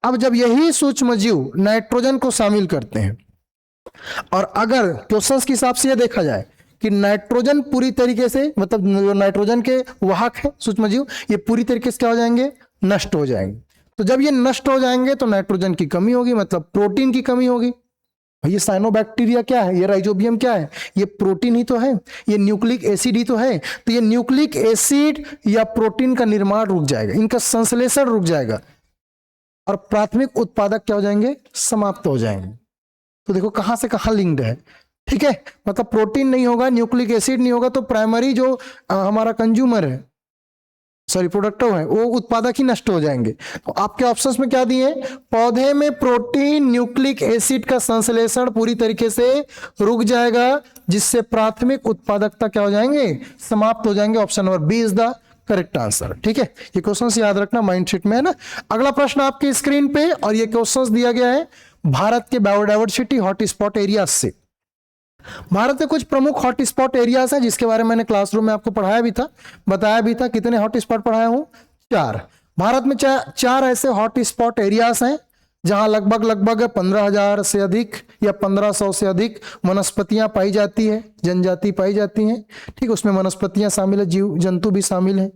अब जब यही सूक्ष्म जीव नाइट्रोजन को शामिल करते हैं, और अगर क्वेश्चंस के हिसाब से यह देखा जाए कि नाइट्रोजन पूरी तरीके से, मतलब नाइट्रोजन के वाहक है सूक्ष्म जीव, ये पूरी तरीके से क्या हो जाएंगे? नष्ट हो जाएंगे। तो जब ये नष्ट हो जाएंगे तो नाइट्रोजन की कमी होगी, मतलब प्रोटीन की कमी होगी। ये साइनोबैक्टीरिया क्या है? ये राइजोबियम क्या है? ये प्रोटीन ही तो है, ये न्यूक्लिक एसिड ही तो है। तो ये न्यूक्लिक एसिड या प्रोटीन का निर्माण रुक जाएगा, इनका संश्लेषण रुक जाएगा, और प्राथमिक उत्पादक क्या हो जाएंगे? समाप्त हो जाएंगे। तो देखो कहां से कहां लिंक्ड है। ठीक है, मतलब प्रोटीन नहीं होगा, न्यूक्लिक एसिड नहीं होगा, तो प्राइमरी जो हमारा कंज्यूमर है सॉरी प्रोडक्टिव है, वो उत्पादक ही नष्ट हो जाएंगे। तो आपके ऑप्शंस में क्या दिए? पौधे में प्रोटीन न्यूक्लिक एसिड का संश्लेषण पूरी तरीके से रुक जाएगा, जिससे प्राथमिक उत्पादकता क्या हो जाएंगे? समाप्त हो जाएंगे। Option number B is the correct answer. ठीक है, ये क्वेश्चन याद रखना, माइंडसेट में है ना। अगला प्रश्न आपकी स्क्रीन पे, और ये क्वेश्चन दिया गया है भारत के बायोडाइवर्सिटी हॉटस्पॉट एरिया से। भारत में कुछ प्रमुख हॉटस्पॉट एरियाज हैं जिसके बारे में मैंने क्लासरूम में आपको पढ़ाया भी था, बताया भी था। कितने हॉटस्पॉट पढ़ाया हूं? 4। भारत में 4 ऐसे हॉटस्पॉट एरियाज हैं जहां लगभग 15,000 से अधिक या 1,500 से अधिक वनस्पतियां पाई जाती है, जनजाति पाई जाती हैं। ठीक, उसमें वनस्पतियां शामिल है, जीव जंतु भी शामिल हैं।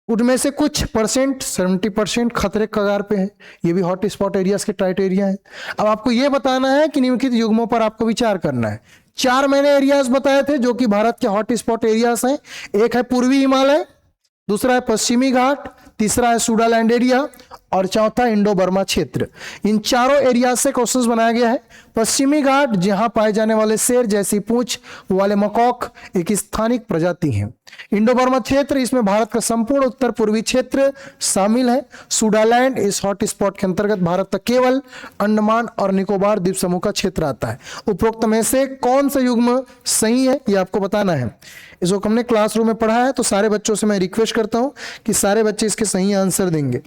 उनमें से कुछ परसेंट 70% खतरे कगार पे है। ये भी हॉट स्पॉट एरियाज के क्राइटेरिया है। अब आपको ये बताना है कि निम्नलिखित युग्मों पर आपको विचार करना है। 4 मैंने एरियाज बताए थे जो कि भारत के हॉट स्पॉट एरियाज हैं। एक है पूर्वी हिमालय, दूसरा है पश्चिमी घाट, तीसरा है सूडालैंड एरिया, और चौथा इंडो बर्मा क्षेत्र। इन चारों एरिया से क्वेश्चंस बनाया गया है। पश्चिमी घाट, जहां पाए जाने वाले शेर जैसी पूंछ वाले मकॉक एक स्थानिक प्रजाति है। इंडो बर्मा क्षेत्र, इसमें भारत का संपूर्ण उत्तर पूर्वी क्षेत्र शामिल है। सूडालैंड इस हॉट स्पॉट के अंतर्गत भारत का केवल अंडमान और निकोबार द्वीप समूह का क्षेत्र आता है। उपरोक्त में से कौन सा युग्म सही है, ये आपको बताना है। इसको हमने क्लासरूम में पढ़ा है, तो सारे बच्चों से मैं रिक्वेस्ट करता हूं कि सारे बच्चे इसके सही आंसर देंगे।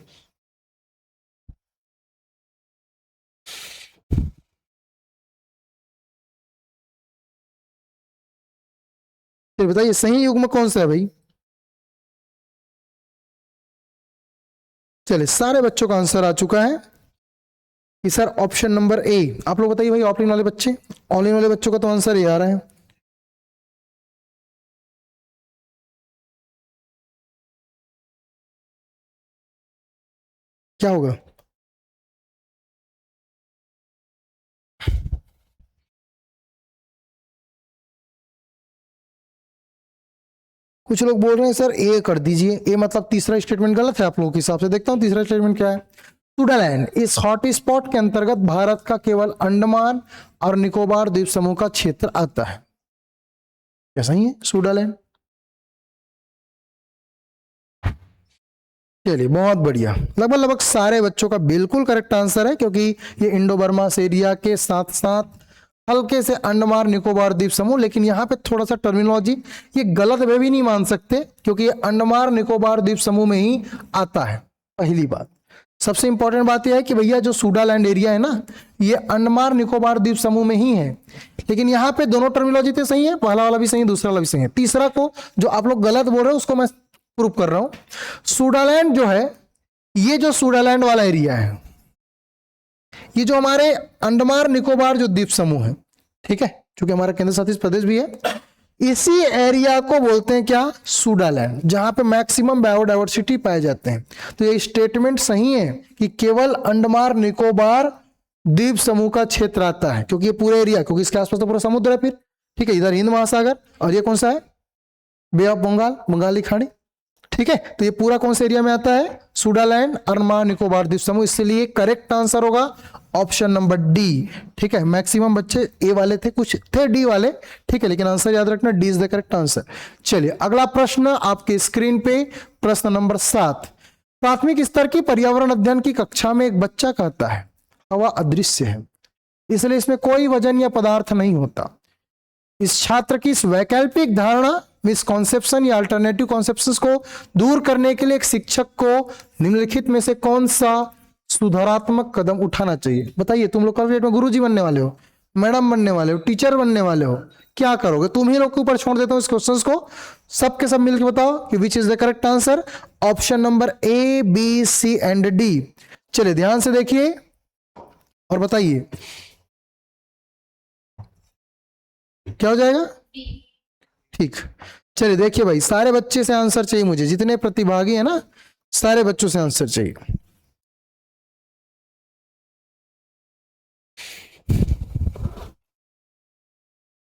फिर बताइए सही युग्म कौन सा है भाई? चलिए, सारे बच्चों का आंसर आ चुका है कि सर ऑप्शन नंबर ए। आप लोग बताइए भाई, ऑफलाइन वाले बच्चे, ऑनलाइन वाले बच्चों का तो आंसर ए आ रहा है। क्या होगा? कुछ लोग बोल रहे हैं सर ए कर दीजिए। ए मतलब तीसरा स्टेटमेंट गलत है आप लोगों के हिसाब से। देखता हूं तीसरा स्टेटमेंट क्या है। सूडालैंड इस हॉट स्पॉट के अंतर्गत भारत का केवल अंडमान और निकोबार द्वीप समूह का क्षेत्र आता है। क्या सही है सूडालैंड? चलिए, बहुत बढ़िया। लगभग सारे बच्चों का बिल्कुल करेक्ट आंसर है, क्योंकि ये इंडो बर्मा एरिया के साथ साथ हल्के से अंडमान निकोबार द्वीप समूह। लेकिन यहाँ पे थोड़ा सा टर्मिनोलॉजी ये गलत वे भी नहीं मान सकते, क्योंकि ये अंडमान निकोबार द्वीप समूह में ही आता है। पहली बात, सबसे इंपॉर्टेंट बात यह है कि भैया जो सूडालैंड एरिया है ना, ये अंडमान निकोबार द्वीप समूह में ही है। लेकिन यहाँ पे दोनों टर्मिनोलॉजी तो सही है, पहला वाला भी सही है, दूसरा वाला भी सही है। तीसरा को जो आप लोग गलत बोल रहे हो उसको मैं प्रूव कर रहा हूं। सूडालैंड जो है, ये जो सूडालैंड वाला एरिया है, ये जो हमारे अंडमान निकोबार जो द्वीप समूह है, ठीक है, क्योंकि हमारा केंद्र शासित प्रदेश भी है, इसी एरिया को बोलते हैं क्या? सूडालैंड, जहां पे मैक्सिमम बायोडाइवर्सिटी पाए जाते हैं। तो ये स्टेटमेंट सही है कि केवल अंडमान निकोबार द्वीप समूह का क्षेत्र आता है, क्योंकि ये पूरा एरिया, क्योंकि इसके आसपास तो पूरा समुद्र है फिर। ठीक है, इधर हिंद महासागर, और ये कौन सा है? बे ऑफ बंगाल, बंगाली खाड़ी। ठीक है, तो ये पूरा कौन से एरिया में आता है? सूडालैंड, अंडमान निकोबार द्वीप समूह। इसलिए करेक्ट आंसर होगा ऑप्शन नंबर डी। ठीक है, मैक्सिमम बच्चे ए वाले थे, कुछ थे डी वाले। ठीक है, लेकिन आंसर याद रखना, D is the correct answer. चलिए, अगला प्रश्न आपके स्क्रीन पे, प्रश्न नंबर 7। प्राथमिक स्तर की पर्यावरण अध्ययन की कक्षा में एक बच्चा कहता है हवा अदृश्य है, इसलिए इसमें कोई वजन या पदार्थ नहीं होता। इस छात्र की इस वैकल्पिक धारणा, मिसकॉन्सेप्शन या अल्टरनेटिव कॉन्सेप्शंस को दूर करने के लिए एक शिक्षक को निम्नलिखित में से कौन सा सुधारात्मक कदम उठाना चाहिए? बताइए, तुम लोग कल डेट में गुरुजी बनने वाले हो, मैडम बनने वाले हो, टीचर बनने वाले हो, क्या करोगे? तुम ही लोग के ऊपर छोड़ देता हूं इस क्वेश्चंस को। सबके सब मिलकर बताओ कि which is the correct answer. Option number A, B, C and D. चलिए, ध्यान से देखिए और बताइए क्या हो जाएगा। ठीक, चलिए देखिए भाई, सारे बच्चे से आंसर चाहिए मुझे, जितने प्रतिभागी है ना, सारे बच्चों से आंसर चाहिए।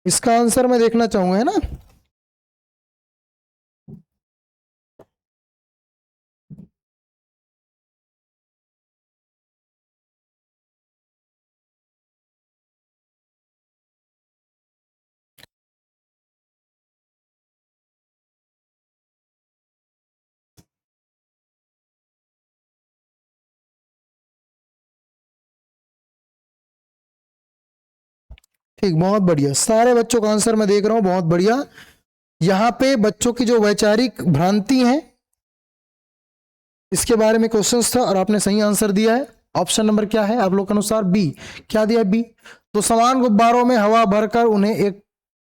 इसका आंसर मैं देखना चाहूंगा, है ना। ठीक, बहुत बढ़िया, सारे बच्चों का आंसर मैं देख रहा हूं, बहुत बढ़िया। यहाँ पे बच्चों की जो वैचारिक भ्रांति है इसके बारे में क्वेश्चंस था और आपने सही आंसर दिया है। ऑप्शन नंबर क्या है आप लोग के अनुसार? बी। क्या दिया? बी। तो समान गुब्बारों में हवा भरकर उन्हें एक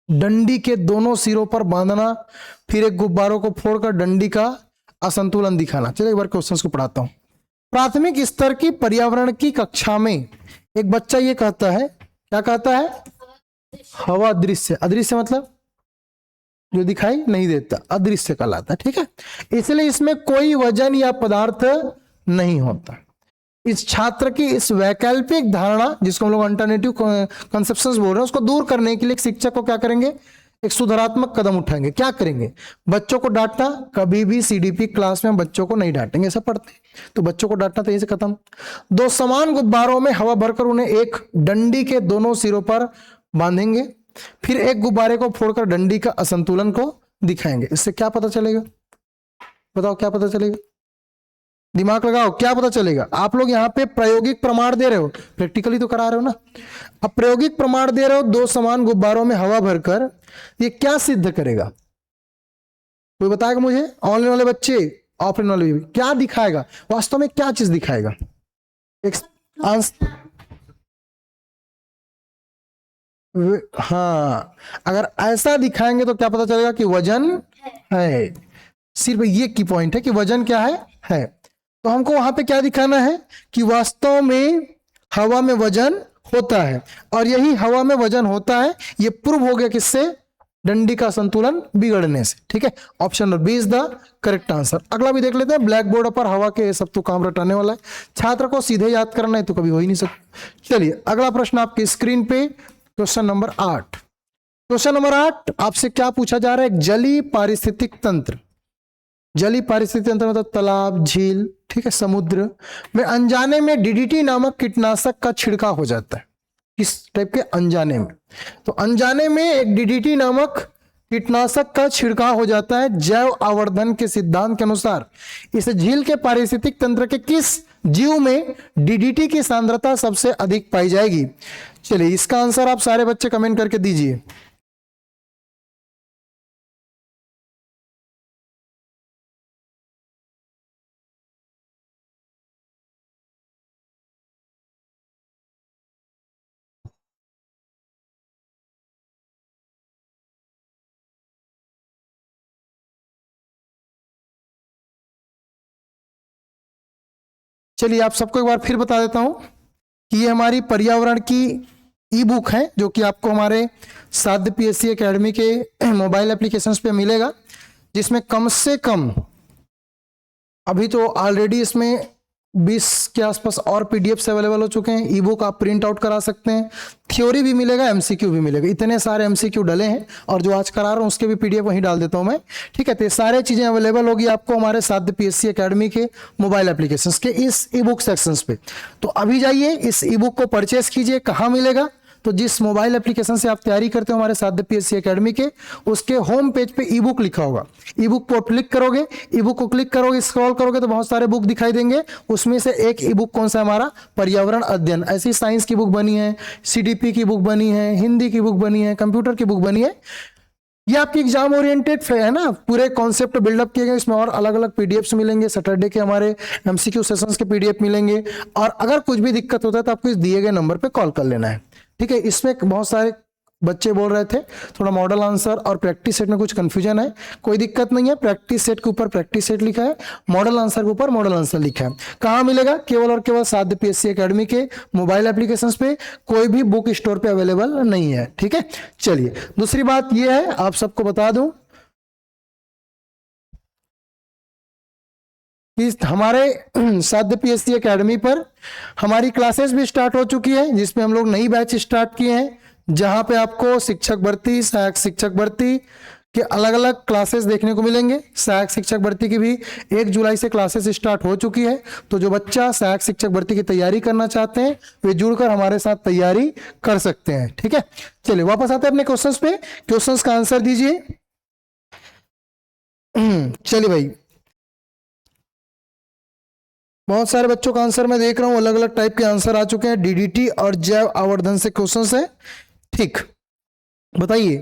डंडी के दोनों सिरों पर बांधना, फिर एक गुब्बारों को फोड़कर डंडी का असंतुलन दिखाना। चलिए एक बार क्वेश्चंस को पढ़ाता हूं। प्राथमिक स्तर की पर्यावरण की कक्षा में एक बच्चा ये कहता है, क्या कहता है? हवा अदृश्य। अदृश्य मतलब जो दिखाई नहीं देता, अदृश्य कहलाता है। ठीक है, इसलिए इसमें कोई वजन या पदार्थ नहीं होता। इस छात्र की इस वैकल्पिक धारणा, जिसको हम लोग अल्टरनेटिव कंसेप्शंस बोल रहे हैं, उसको दूर करने के लिए एक शिक्षक को क्या करेंगे? एक सुधारात्मक कदम उठाएंगे। क्या करेंगे? बच्चों को डांटना। कभी भी सीडीपी क्लास में बच्चों को नहीं डांटेंगे, ऐसा पढ़ते हैं। तो बच्चों को डांटना तो यहीं से खत्म। दो समान गुब्बारों में हवा भरकर उन्हें एक डंडी के दोनों सिरों पर बांधेंगे, फिर एक गुब्बारे को फोड़कर डंडी का असंतुलन को दिखाएंगे। इससे क्या पता चलेगा? बताओ क्या पता चलेगा? दिमाग लगाओ, क्या पता चलेगा? आप लोग यहाँ पे प्रायोगिक प्रमाण दे रहे हो, प्रैक्टिकली तो करा रहे हो ना। अब प्रायोगिक प्रमाण दे रहे हो, दो समान गुब्बारों में हवा भरकर, ये क्या सिद्ध करेगा? कोई बताएगा मुझे? ऑनलाइन वाले बच्चे, ऑफलाइन वाले भी, क्या दिखाएगा? वास्तव में क्या चीज दिखाएगा? एक आंसर। हाँ, अगर ऐसा दिखाएंगे तो क्या पता चलेगा? कि वजन है। सिर्फ ये की पॉइंट है कि वजन क्या है। तो हमको वहां पे क्या दिखाना है? कि वास्तव में हवा में वजन होता है, और यही हवा में वजन होता है ये प्रूव हो गया किससे? डंडी का संतुलन बिगड़ने से। ठीक है, option number B is the correct answer. अगला भी देख लेते हैं। ब्लैक बोर्ड पर हवा के सब तो काम रटाने वाला है, छात्र को सीधे याद करना है तो कभी हो ही नहीं सकता। चलिए अगला प्रश्न आपकी स्क्रीन पे, क्वेश्चन नंबर 8। क्वेश्चन नंबर 8 आपसे क्या पूछा जा रहा है? एक जलीय पारिस्थितिक तंत्र। जलीय पारिस्थितिक तंत्र मतलब तालाब, झील, ठीक है, समुद्र में अनजाने में डीडीटी नामक कीटनाशक का छिड़काव हो जाता है। किस टाइप के? अनजाने में। तो अनजाने में एक डीडीटी नामक कीटनाशक का छिड़काव हो जाता है। जैव आवर्धन के सिद्धांत के अनुसार इस झील के पारिस्थितिक तंत्र के किस जीव में डीडीटी की सांद्रता सबसे अधिक पाई जाएगी? चलिए इसका आंसर आप सारे बच्चे कमेंट करके दीजिए। चलिए आप सबको एक बार फिर बता देता हूं कि ये हमारी पर्यावरण की ई बुक है, जो कि आपको हमारे साध्य पीएससी एकेडमी के मोबाइल एप्लीकेशंस पे मिलेगा, जिसमें कम से कम अभी तो ऑलरेडी इसमें 20 के आसपास और पीडीएफ्स अवेलेबल हो चुके हैं। ई बुक आप प्रिंट आउट करा सकते हैं, थ्योरी भी मिलेगा, एमसीक्यू भी मिलेगा। इतने सारे एमसीक्यू डले हैं, और जो आज करा रहा हूँ उसके भी पीडीएफ वहीं डाल देता हूँ मैं। ठीक है, तो ये सारे चीजें अवेलेबल होगी आपको हमारे साध्य पीएससी एकेडमी के मोबाइल एप्लीकेशंस के इस ई बुक सेक्शंस पे। तो अभी जाइए इस ई बुक को परचेस कीजिए। कहाँ मिलेगा? तो जिस मोबाइल एप्लीकेशन से आप तैयारी करते हो हमारे साध्य पीएससी एकेडमी के, उसके होम पेज पे ई बुक लिखा होगा। ई बुक को क्लिक करोगे, ई बुक को क्लिक करोगे, स्क्रॉल करोगे तो बहुत सारे बुक दिखाई देंगे। उसमें से एक ई बुक कौन सा? हमारा पर्यावरण अध्ययन। ऐसी साइंस की बुक बनी है, सीडीपी की बुक बनी है, हिंदी की बुक बनी है, कंप्यूटर की बुक बनी है। ये आपकी एग्जाम ओरिएंटेड है ना, पूरे कॉन्सेप्ट बिल्डअप किए गए। इसमें और अलग अलग पीडीएफ्स मिलेंगे, सैटरडे के हमारे एमसीक्यू सेशंस के पीडीएफ मिलेंगे। और अगर कुछ भी दिक्कत होता है तो आपको इस दिए गए नंबर पे कॉल कर लेना है। ठीक है, इसमें बहुत सारे बच्चे बोल रहे थे थोड़ा मॉडल आंसर और प्रैक्टिस सेट में कुछ कंफ्यूजन है। कोई दिक्कत नहीं है, प्रैक्टिस सेट के ऊपर प्रैक्टिस सेट लिखा है, मॉडल आंसर के ऊपर मॉडल आंसर लिखा है। कहाँ मिलेगा? केवल और केवल साध्य पीएससी एकेडमी के मोबाइल एप्लीकेशंस पे, कोई भी बुक स्टोर पे अवेलेबल नहीं है। ठीक है, चलिए दूसरी बात यह है, आप सबको बता दूं कि हमारे साध्य पीएससी एकेडमी पर हमारी क्लासेस भी स्टार्ट हो चुकी है, जिसमें हम लोग नई बैच स्टार्ट किए हैं, जहां पे आपको शिक्षक भर्ती, सहायक शिक्षक भर्ती के अलग अलग क्लासेस देखने को मिलेंगे। सहायक शिक्षक भर्ती की भी 1 जुलाई से क्लासेस स्टार्ट हो चुकी है। तो जो बच्चा सहायक शिक्षक भर्ती की तैयारी करना चाहते हैं वे जुड़कर हमारे साथ तैयारी कर सकते हैं। ठीक है, चलिए वापस आते हैं अपने क्वेश्चंस पे। क्वेश्चंस का आंसर दीजिए। चलिए भाई, बहुत सारे बच्चों का आंसर मैं देख रहा हूं, अलग अलग टाइप के आंसर आ चुके हैं। डीडीटी और जैव आवर्धन से क्वेश्चंस है। ठीक, बताइए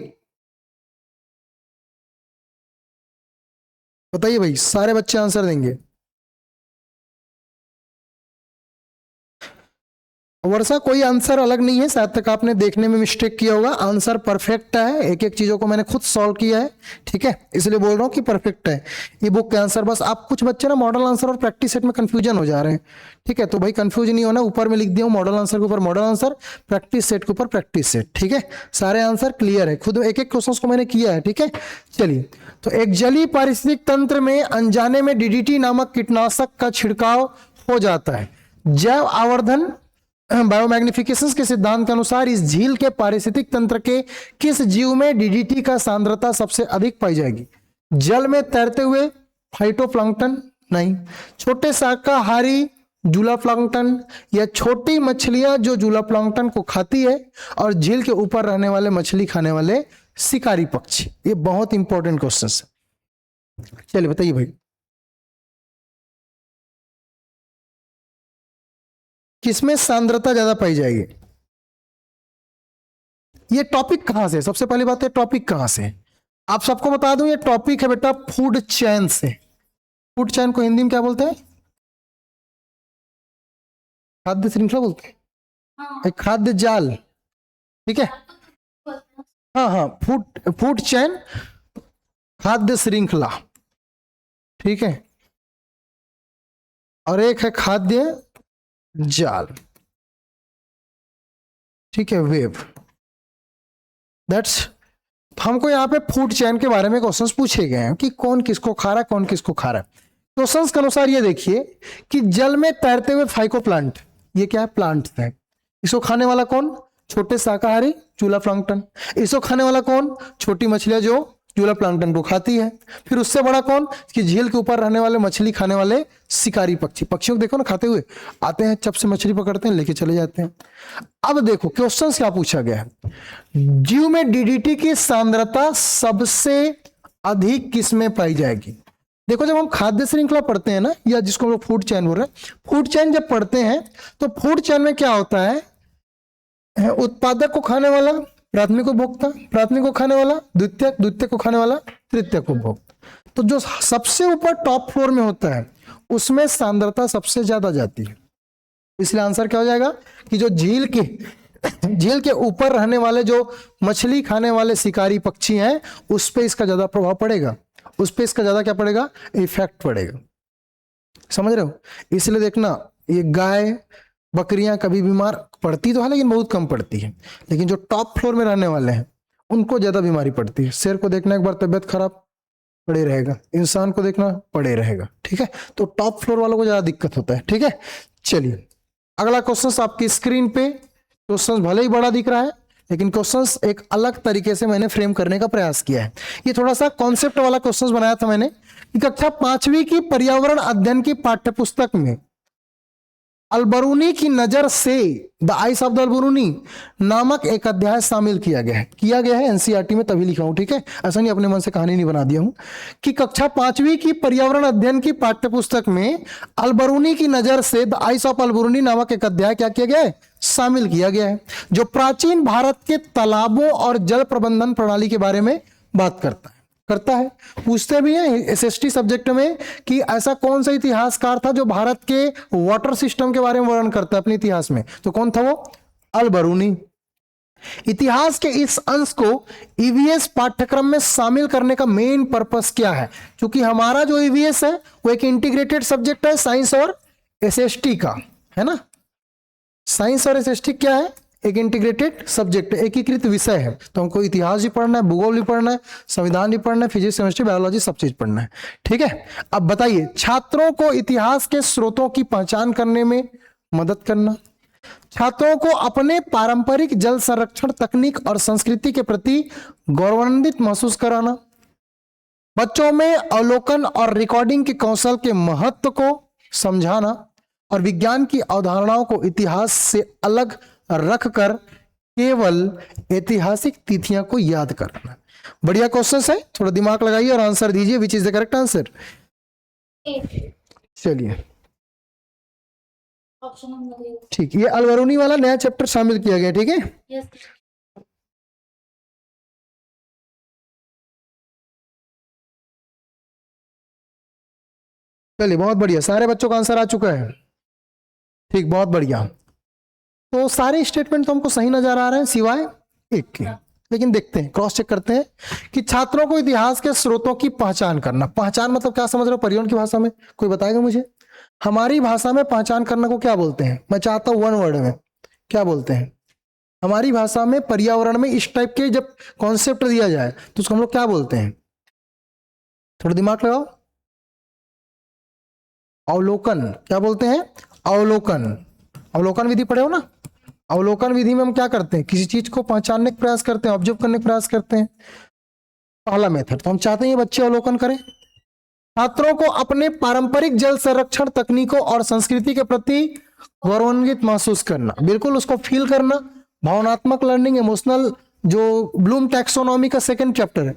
बताइए भाई, सारे बच्चे आंसर देंगे। वर्षा, कोई आंसर अलग नहीं है, शायद तक आपने देखने में मिस्टेक किया होगा, आंसर परफेक्ट है, एक एक चीजों को मैंने खुद सॉल्व किया है, ठीक है, इसलिए बोल रहा हूँ कि परफेक्ट है ये बुक के आंसर। बस आप कुछ बच्चे ना मॉडल आंसर और प्रैक्टिस सेट में कंफ्यूजन हो जा रहे हैं, ठीक है, तो भाई कंफ्यूज नहीं होना, ऊपर में लिख दिया हूँ मॉडल आंसर के ऊपर मॉडल आंसर, प्रैक्टिस सेट के ऊपर प्रैक्टिस सेट, ठीक है, सारे आंसर क्लियर है, खुद एक एक क्वेश्चन को मैंने किया है, ठीक है। चलिए, तो एक जलीय पारिस्थितिक तंत्र में अनजाने में डीडीटी नामक कीटनाशक का छिड़काव हो जाता है। जैव आवर्धन बायोमैग्निफिकेशन के सिद्धांत के अनुसार इस झील के पारिस्थितिक तंत्र के किस जीव में डीडीटी का सांद्रता सबसे अधिक पाई जाएगी? जल में तैरते हुए फाइटोप्लैंक्टन, नहीं, छोटे शाकाहारी जूला प्लांक्टन, या छोटी मछलियां जो जूला प्लांक्टन को खाती है, और झील के ऊपर रहने वाले मछली खाने वाले शिकारी पक्षी। ये बहुत इंपॉर्टेंट क्वेश्चन है। चलिए बताइए भाई, किसमें सांद्रता ज्यादा पाई जाएगी? ये टॉपिक कहां से? सबसे पहली बात है टॉपिक कहां से? आप सबको बता दूं, ये टॉपिक है बेटा फूड चैन से। फूड चैन को हिंदी में क्या बोलते हैं? खाद्य श्रृंखला बोलते हैं, खाद्य जाल, ठीक है, हाँ हाँ, फूड चैन, खाद्य श्रृंखला, ठीक है, और एक है खाद्य जाल, ठीक है, वेब, दैट्स। हमको यहाँ पे फूड चैन के बारे में क्वेश्चंस पूछे गए हैं कि कौन किसको खा रहा है, कौन किसको खा रहा है। क्वेश्चंस के अनुसार ये देखिए कि जल में तैरते हुए फाइकोप्लांट, ये क्या है? प्लांट है। इसको खाने वाला कौन? छोटे शाकाहारी जूला प्लांक्टन। इसको खाने वाला कौन? छोटी मछलियां जो जूला प्लांक्टन को खाती है। फिर उससे बड़ा कौन? कि झील के ऊपर रहने वाले मछली खाने वाले शिकारी पक्षी। पक्षियों को देखो ना खाते हुए, आते हैं चप से मछली पकड़ते हैं, लेके चले जाते हैं। अब देखो क्वेश्चन क्या पूछा गया है, जीव में डीडीटी की सांद्रता सबसे अधिक किसमें पाई जाएगी? देखो, जब हम खाद्य श्रृंखला पढ़ते हैं ना, या जिसको हम लोग फूड चैन बोल रहे हैं, फूड चैन जब पढ़ते हैं तो फूड चैन में क्या होता है? उत्पादक को खाने वाला प्राथमिक उपभोक्ता, प्राथमिक को खाने वाला द्वितीयक, द्वितीयक को खाने वाला तृतीयक उपभोक्ता। तो जो सबसे ऊपर टॉप फ्लोर में होता है उसमें सांद्रता सबसे ज्यादा जाती है। इसलिए आंसर क्या हो जाएगा कि जो झील के ऊपर रहने वाले जो मछली खाने वाले शिकारी पक्षी हैं, उस पे इसका ज्यादा प्रभाव पड़ेगा, उस पे इसका ज्यादा क्या पड़ेगा? इफेक्ट पड़ेगा। समझ रहे हो? इसलिए देखना, ये गाय बकरियां कभी बीमार पड़ती तो है, लेकिन बहुत कम पड़ती है, लेकिन जो टॉप फ्लोर में रहने वाले हैं उनको ज्यादा बीमारी पड़ती है। शेर को देखना एक बार तबियत खराब पड़े रहेगा, इंसान को देखना पड़े रहेगा, ठीक है, तो टॉप फ्लोर वालों को ज्यादा दिक्कत होता है, ठीक है। चलिए अगला क्वेश्चन आपकी स्क्रीन पे, क्वेश्चन भले ही बड़ा दिख रहा है लेकिन क्वेश्चंस एक अलग तरीके से मैंने फ्रेम करने का प्रयास किया है। ये थोड़ा सा कॉन्सेप्ट वाला क्वेश्चंस बनाया था मैंने कि कक्षा 5वीं की पर्यावरण अध्ययन की पाठ्यपुस्तक में अलबरूनी की नजर से, the ice of the Al-Biruni नामक एक अध्याय शामिल किया गया है एनसीईआरटी में, तभी लिखा हूं, ठीक है, ऐसा नहीं अपने मन से कहानी नहीं बना दिया हूं, कि कक्षा 5वीं की पर्यावरण अध्ययन की पाठ्यपुस्तक में अलबरूनी की नजर से द आइस ऑफ अलबरूनी नामक एक अध्याय क्या किया गया है? शामिल किया गया है, जो प्राचीन भारत के तालाबों और जल प्रबंधन प्रणाली के बारे में बात करता है। पूछते भी हैं एसएसटी सब्जेक्ट में कि ऐसा कौन सा इतिहासकार था जो भारत के वाटर सिस्टम के बारे में वर्णन करता है अपने इतिहास में, तो कौन था वो? अलबरूनी। इतिहास के इस अंश को ईवीएस पाठ्यक्रम में शामिल करने का मेन पर्पस क्या है? क्योंकि हमारा जो ईवीएस है वो एक इंटीग्रेटेड सब्जेक्ट है साइंस और एसएसटी का, है ना। साइंस और एसएसटी क्या है? एक इंटीग्रेटेड सब्जेक्ट, एकीकृत विषय है। तो हमको इतिहास भी पढ़ना है, भूगोल भी पढ़ना है, संविधान भी पढ़ना है, फिजिक्स केमिस्ट्री बायोलॉजी सब चीज पढ़ना है, ठीक है। अब बताइए, छात्रों को इतिहास के स्रोतों की पहचान करने में मदद करना, छात्रों को अपने पारंपरिक जल संरक्षण तकनीक और संस्कृति के प्रति गौरवान्वित महसूस कराना, बच्चों में अवलोकन और रिकॉर्डिंग के कौशल के महत्व को समझाना, और विज्ञान की अवधारणाओं को इतिहास से अलग रखकर केवल ऐतिहासिक तिथियां को याद करना। बढ़िया क्वेश्चन है, थोड़ा दिमाग लगाइए और आंसर दीजिए, विच इज द करेक्ट आंसर। चलिए ठीक, ये अलबरूनी वाला नया चैप्टर शामिल किया गया, ठीक है। चलिए बहुत बढ़िया, सारे बच्चों का आंसर आ चुका है। ठीक, बहुत बढ़िया। तो सारे स्टेटमेंट तो हमको सही नजर आ रहे हैं सिवाय एक के। लेकिन देखते हैं, क्रॉस चेक करते हैं कि छात्रों को इतिहास के स्रोतों की पहचान करना। पहचान मतलब क्या समझ रहे हो परिवहन की भाषा में? कोई बताएगा मुझे? हमारी भाषा में पहचान करना को क्या बोलते हैं? मैं चाहता हूं वन वर्ड में क्या बोलते हैं हमारी भाषा में। पर्यावरण में इस टाइप के जब कॉन्सेप्ट दिया जाए तो उसको हम लोग क्या बोलते हैं? थोड़ा दिमाग लगाओ। अवलोकन। क्या बोलते हैं? अवलोकन। अवलोकन विधि पढ़े हो ना? अवलोकन विधि में हम क्या करते हैं? किसी चीज को पहचानने का प्रयास करते हैं, ऑब्जर्व करने का प्रयास करते हैं। पहला मेथड। तो हम चाहते हैं ये बच्चे अवलोकन करें। छात्रों को अपने पारंपरिक जल संरक्षण तकनीकों और संस्कृति के प्रति गौरवान्वित महसूस करना, बिल्कुल उसको फील करना। भावनात्मक लर्निंग, इमोशनल, जो ब्लूम टैक्सोनॉमी का सेकंड चैप्टर है।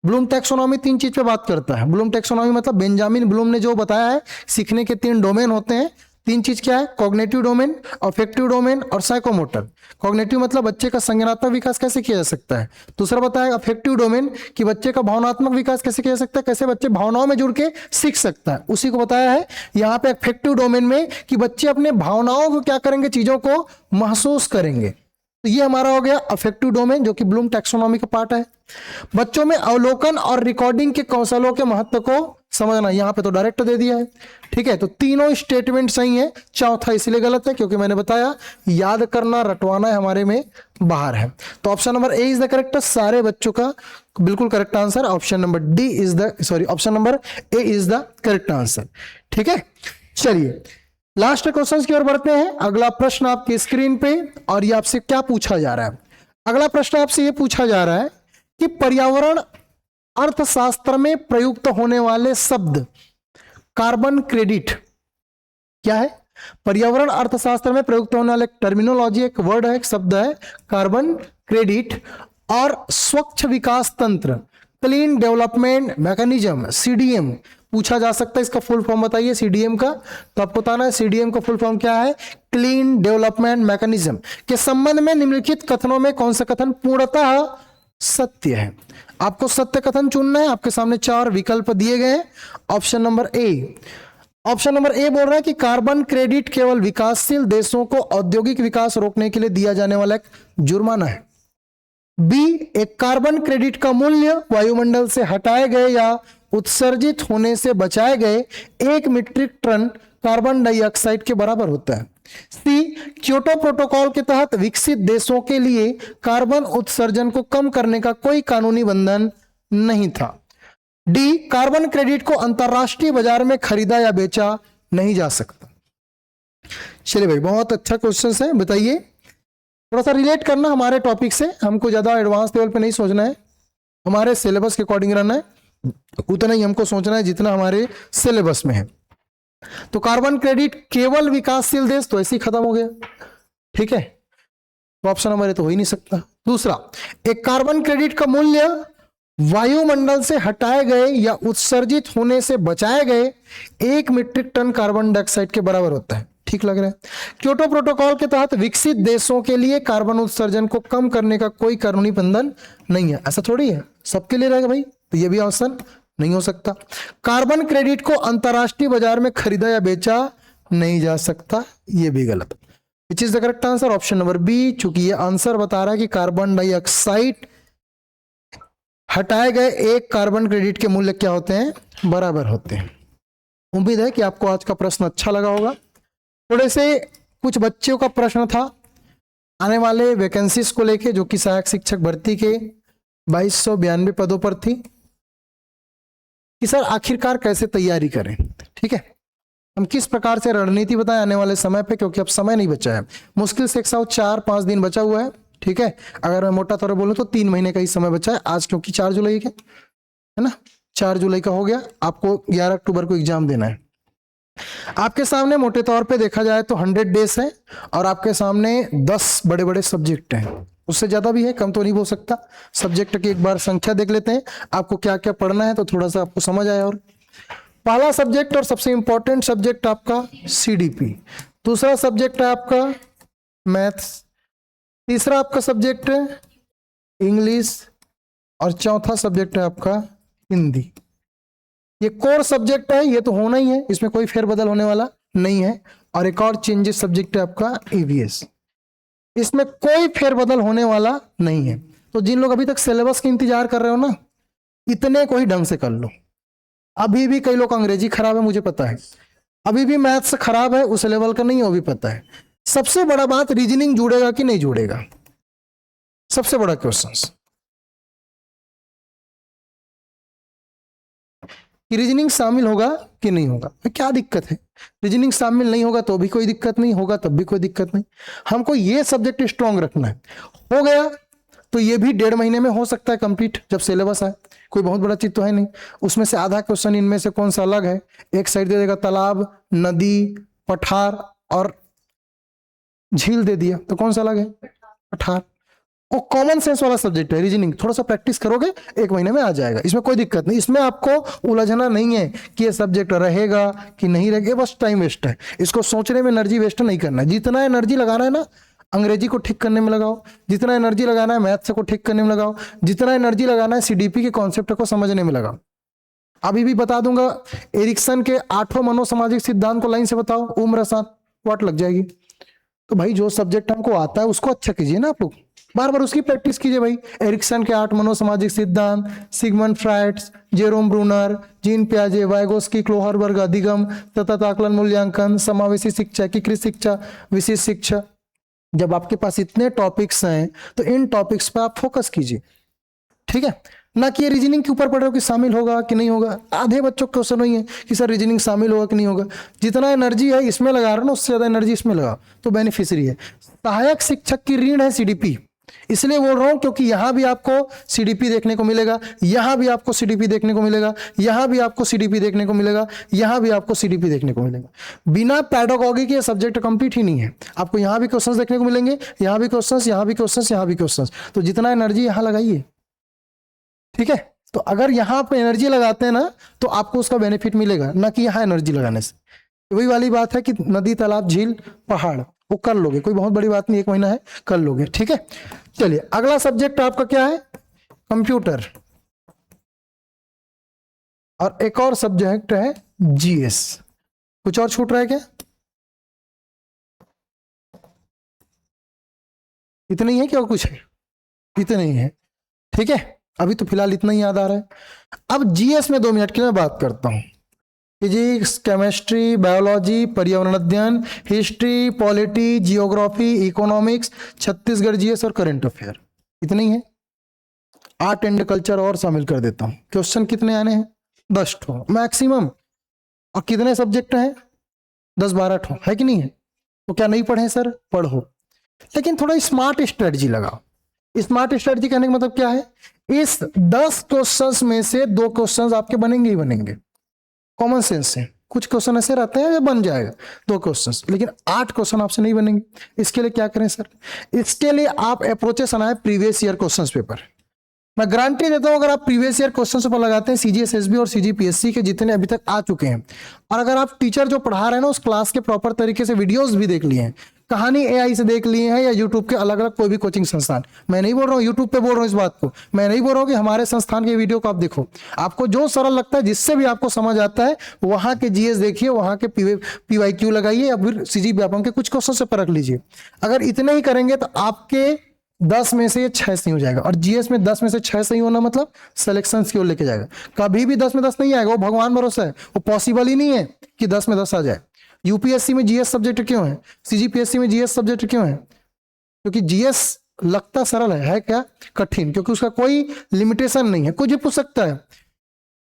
ब्लूम टैक्सोनॉमी 3 चीज पे बात करता है। ब्लूम टैक्सोनॉमी मतलब बेंजामिन ब्लूम ने जो बताया है, सीखने के 3 डोमेन होते हैं। 3 चीज क्या है? कॉग्निटिव डोमेन, अफेक्टिव डोमेन और साइकोमोटर। कॉग्निटिव मतलब बच्चे का संज्ञानात्मक विकास कैसे किया जा सकता है। दूसरा बताया अफेक्टिव डोमेन कि बच्चे का भावनात्मक विकास कैसे किया जा सकता है, कैसे बच्चे भावनाओं में जुड़ के सीख सकता है, उसी को बताया है यहाँ पे अफेक्टिव डोमेन में कि बच्चे अपने भावनाओं को क्या करेंगे, चीजों को महसूस करेंगे। तो ये हमारा हो गया अफेक्टिव डोमेन, जो कि ब्लूम टैक्सोनॉमी का पार्ट है। बच्चों में अवलोकन और रिकॉर्डिंग के कौशलों के महत्व को समझना, यहां पे तो डायरेक्ट दे दिया है। ठीक है, तो तीनों स्टेटमेंट सही है, चौथा इसलिए गलत है क्योंकि मैंने बताया याद करना, रटवाना है हमारे में बाहर है। तो option number A is the correct, सारे बच्चों का बिल्कुल correct answer option number D is the, sorry option number A is the correct answer. ठीक है, चलिए लास्ट क्वेश्चन की ओर बढ़ते हैं। अगला प्रश्न आपकी स्क्रीन पे, और ये आपसे क्या पूछा जा रहा है? अगला प्रश्न आपसे ये पूछा जा रहा है कि पर्यावरण अर्थशास्त्र में प्रयुक्त होने वाले शब्द कार्बन क्रेडिट क्या है? पर्यावरण अर्थशास्त्र में प्रयुक्त होने वाले टर्मिनोलॉजी, एक वर्ड है, एक शब्द है कार्बन क्रेडिट, और स्वच्छ विकास तंत्र, क्लीन डेवलपमेंट मैकेनिज्म, सीडीएम पूछा जा सकता है। इसका फुल फॉर्म बताइए सीडीएम का। तो आपको बताना है सीडीएम का फुल फॉर्म क्या है? क्लीन डेवलपमेंट मैकेनिज्म के संबंध में निम्नलिखित कथनों में कौन सा कथन पूर्णतः सत्य है? आपको सत्य कथन चुनना है। आपके सामने 4 विकल्प दिए गए हैं। ऑप्शन नंबर ए, ऑप्शन नंबर ए बोल रहा है कि कार्बन क्रेडिट केवल विकासशील देशों को औद्योगिक विकास रोकने के लिए दिया जाने वाला एक जुर्माना है। बी, एक कार्बन क्रेडिट का मूल्य वायुमंडल से हटाए गए या उत्सर्जित होने से बचाए गए 1 मीट्रिक टन कार्बन डाइऑक्साइड के बराबर होता है। सी, क्योटो प्रोटोकॉल के तहत विकसित देशों के लिए कार्बन उत्सर्जन को कम करने का कोई कानूनी बंधन नहीं था। डी, कार्बन क्रेडिट को अंतरराष्ट्रीय बाजार में खरीदा या बेचा नहीं जा सकता। चलिए भाई, बहुत अच्छा क्वेश्चन है, बताइए। थोड़ा सा रिलेट करना हमारे टॉपिक से, हमको ज्यादा एडवांस लेवल पे नहीं सोचना है, हमारे सिलेबस के अकॉर्डिंग रहना है, उतना ही हमको सोचना है जितना हमारे सिलेबस में है। तो कार्बन क्रेडिट केवल विकासशील देश, तो ऐसे ही खत्म हो गया। ठीक है, तो ऑप्शन नंबर ए तो हो ही नहीं सकता। दूसरा, एक कार्बन क्रेडिट का मूल्य वायुमंडल से हटाए गए या उत्सर्जित होने से बचाए गए 1 मीट्रिक टन कार्बन डाइऑक्साइड के बराबर होता है। ठीक लग रहा है? क्योटो प्रोटोकॉल के तहत विकसित देशों के लिए कार्बन उत्सर्जन को कम करने का कोई कानूनी बंधन नहीं है। ऐसा थोड़ी है सबके लिए रहेगा भाई, तो ये भी ऑप्शन नहीं हो सकता। कार्बन क्रेडिट को अंतरराष्ट्रीय बाजार में खरीदा या बेचा नहीं जा सकता, ये भी गलत। Which is the correct answer? Option number B, चूंकि ये आंसर बता रहा है कि कार्बन डाइऑक्साइड हटाए गए 1 कार्बन क्रेडिट के मूल्य क्या होते हैं? बराबर होते हैं। उम्मीद है कि आपको आज का प्रश्न अच्छा लगा होगा। थोड़े से कुछ बच्चों का प्रश्न था आने वाले वैकेंसीज को लेके, जो कि सहायक शिक्षक भर्ती के 2292 पदों पर थी, कि सर आखिरकार कैसे तैयारी करें। ठीक है, हम किस प्रकार से रणनीति बताएं आने वाले समय पे, क्योंकि अब समय नहीं बचा है, मुश्किल से 104-5 दिन बचा हुआ है। ठीक है, अगर मैं मोटा तौर पर बोलूं तो 3 महीने का ही समय बचा है आज, क्योंकि 4 जुलाई का है ना, 4 जुलाई का हो गया। आपको 11 अक्टूबर को एग्जाम देना है। आपके सामने मोटे तौर पे देखा जाए तो 100 डेज है, और आपके सामने 10 बड़े बड़े सब्जेक्ट हैं। उससे ज्यादा भी है, कम तो नहीं बोल सकता। सब्जेक्ट की एक बार संख्या देख लेते हैं, आपको क्या क्या पढ़ना है, तो थोड़ा सा आपको समझ आया। और पहला सब्जेक्ट और सबसे इंपॉर्टेंट सब्जेक्ट आपका सीडीपी, दूसरा सब्जेक्ट है आपका मैथ्स, तीसरा आपका सब्जेक्ट है इंग्लिश, और चौथा सब्जेक्ट है आपका हिंदी। ये कोर सब्जेक्ट है, ये तो होना ही है, इसमें कोई फेरबदल होने वाला नहीं है। और एक और चेंजेस सब्जेक्ट है आपका ईवीएस, इसमें कोई फेरबदल होने वाला नहीं है। तो जिन लोग अभी तक सिलेबस का इंतजार कर रहे हो ना, इतने को ही ढंग से कर लो। अभी भी कई लोग अंग्रेजी खराब है, मुझे पता है, अभी भी मैथ्स खराब है, उस लेवल का नहीं है, वो भी पता है। सबसे बड़ा बात, रीजनिंग जुड़ेगा कि नहीं जुड़ेगा, सबसे बड़ा क्वेश्चन कि रीजनिंग शामिल होगा कि नहीं होगा। क्या दिक्कत है, रीजनिंग शामिल नहीं होगा तो भी कोई दिक्कत नहीं, होगा तब भी कोई दिक्कत नहीं। हमको ये सब्जेक्ट स्ट्रांग रखना है। हो गया तो ये भी 1.5 महीने में हो सकता है कंप्लीट, जब सिलेबस आए। कोई बहुत बड़ा चीज तो है नहीं। उसमें से आधा क्वेश्चन इनमें से कौन सा अलग है, एक साइड दे देगा तालाब, नदी, पठार और झील दे दिया, तो कौन सा अलग है, पठार। वो कॉमन सेंस वाला सब्जेक्ट है रीजनिंग, थोड़ा सा प्रैक्टिस करोगे 1 महीने में आ जाएगा, इसमें कोई दिक्कत नहीं। इसमें आपको उलझना नहीं है कि ये सब्जेक्ट रहेगा कि नहीं रहेगा, बस टाइम वेस्ट है। इसको सोचने में एनर्जी वेस्ट नहीं करना है। जितना एनर्जी लगाना है ना अंग्रेजी को ठीक करने में लगाओ, जितना एनर्जी लगाना है मैथ्स को ठीक करने में लगाओ, जितना एनर्जी लगाना है सीडीपी के कॉन्सेप्ट को समझने में लगाओ। अभी भी बता दूंगा, एरिक्सन के 8 मनोसामाजिक सिद्धांत को लाइन से बताओ, उम्र साथ वाट लग जाएगी। तो भाई जो सब्जेक्ट हमको आता है उसको अच्छा कीजिए ना आप लोग, बार बार उसकी प्रैक्टिस कीजिए भाई। एरिक्सन के 8 मनोसामाजिक सिद्धांत, Sigmund Freud, Jerome Bruner, Jean पियाजे, वाइगोस्की, क्लोहरबर्ग, अधिगम, सतत आकलन मूल्यांकन, समावेशी शिक्षा, एकीकृत शिक्षा, विशिष्ट शिक्षा। जब आपके पास इतने टॉपिक्स हैं तो इन टॉपिक्स पर आप फोकस कीजिए, ठीक है ना कि ये रीजनिंग के ऊपर पढ़ रहे हो कि शामिल होगा कि नहीं होगा। आधे बच्चों को क्वेश्चन नहीं है कि सर रीजनिंग शामिल होगा कि नहीं होगा। जितना एनर्जी है इसमें लगा रहे हो ना, उससे ज्यादा एनर्जी इसमें लगाओ तो बेनिफिशियरी है। सहायक शिक्षक की ऋण है सीडीपी, इसलिए बोल रहा हूं क्योंकि यहां भी आपको सीडीपी देखने को मिलेगा, यहां भी आपको सीडीपी देखने को मिलेगा, यहां भी आपको सीडीपी देखने को मिलेगा, यहां भी आपको सीडीपी देखने को मिलेगा। बिना पैडागॉजी के सब्जेक्ट कंप्लीट ही नहीं है। आपको यहां भी क्वेश्चंस देखने को मिलेंगे, यहां भी क्वेश्चंस, यहां भी क्वेश्चंस, यहां भी क्वेश्चंस। तो जितना एनर्जी यहां लगाइए, ठीक है। तो अगर यहां पे एनर्जी लगाते हैं ना तो आपको उसका बेनिफिट मिलेगा, ना कि यहां एनर्जी लगाने से। वही वाली बात है कि नदी, तालाब, झील, पहाड़ वो कर लोगे, कोई बहुत बड़ी बात नहीं, 1 महीना है कर लोगे, ठीक है। चलिए अगला सब्जेक्ट आपका क्या है, कंप्यूटर। और एक और सब्जेक्ट है जीएस। कुछ और छूट रहा है क्या, इतना ही है क्या, कुछ है, इतना ही है, ठीक है। अभी तो फिलहाल इतना ही याद आ रहा है। अब जीएस में 2 मिनट की मैं बात करता हूं। फिजिक्स, केमिस्ट्री, बायोलॉजी, पर्यावरण अध्ययन, history, polity, geography, economics, Chhattisgarh GS और करंट अफेयर, इतनी है। आर्ट एंड कल्चर और शामिल कर देता हूं। क्वेश्चन कितने आने हैं, 10 ठो मैक्सिमम। और कितने सब्जेक्ट हैं, 10-12 ठो, है कि नहीं है। तो क्या नहीं पढ़े सर, पढ़ो, लेकिन थोड़ा स्मार्ट स्ट्रेटजी लगाओ। स्मार्ट स्ट्रेटजी कहने का मतलब क्या है, इस 10 क्वेश्चंस में से 2 क्वेश्चंस आपके बनेंगे ही बनेंगे, कॉमन सेंस से। कुछ क्वेश्चन ऐसे रहते हैं जो बन जाएगा 2 क्वेश्चंस, लेकिन 8 क्वेश्चन आपसे नहीं बनेंगे। इसके लिए क्या करें सर, इसके लिए आप अप्रोचेस बनाए प्रीवियस ईयर क्वेश्चंस पेपर। मैं गारंटी देता हूं अगर आप प्रीवियस ईयर क्वेश्चन पेपर लगाते हैं सीजीएसएसबी और सीजीपीएससी के जितने अभी तक आ चुके हैं, और अगर आप टीचर जो पढ़ा रहे हैं ना उस क्लास के प्रॉपर तरीके से वीडियोस भी देख लिए हैं, कहानी एआई से देख लिए हैं, या यूट्यूब के अलग अलग कोई भी कोचिंग संस्थान, मैं नहीं बोल रहा हूँ यूट्यूब पे बोल रहा हूँ इस बात को, मैं नहीं बोल रहा हूँ कि हमारे संस्थान के वीडियो को आप देखो, आपको जो सरल लगता है, जिससे भी आपको समझ आता है, वहां के जीएस देखिए, वहां के पीवाईक्यू लगाइए, या फिर सीजी व्यापम के कुछ क्वेश्चन से परख लीजिए। अगर इतने ही करेंगे तो आपके 10 में से 6 सही हो जाएगा। और जीएस में 10 में से 6 सही होना मतलब सिलेक्शन की ओर लेके जाएगा। कभी भी 10 में 10 नहीं आएगा, वो भगवान भरोसा है, वो पॉसिबल ही नहीं है कि 10 में 10 आ जाए। यूपीएससी में जीएस सब्जेक्ट क्यों है, सीजीपीएससी में जीएस सब्जेक्ट क्यों है, क्योंकि जीएस लगता सरल है क्या कठिन, क्योंकि उसका कोई लिमिटेशन नहीं है, कुछ भी पूछ सकता है।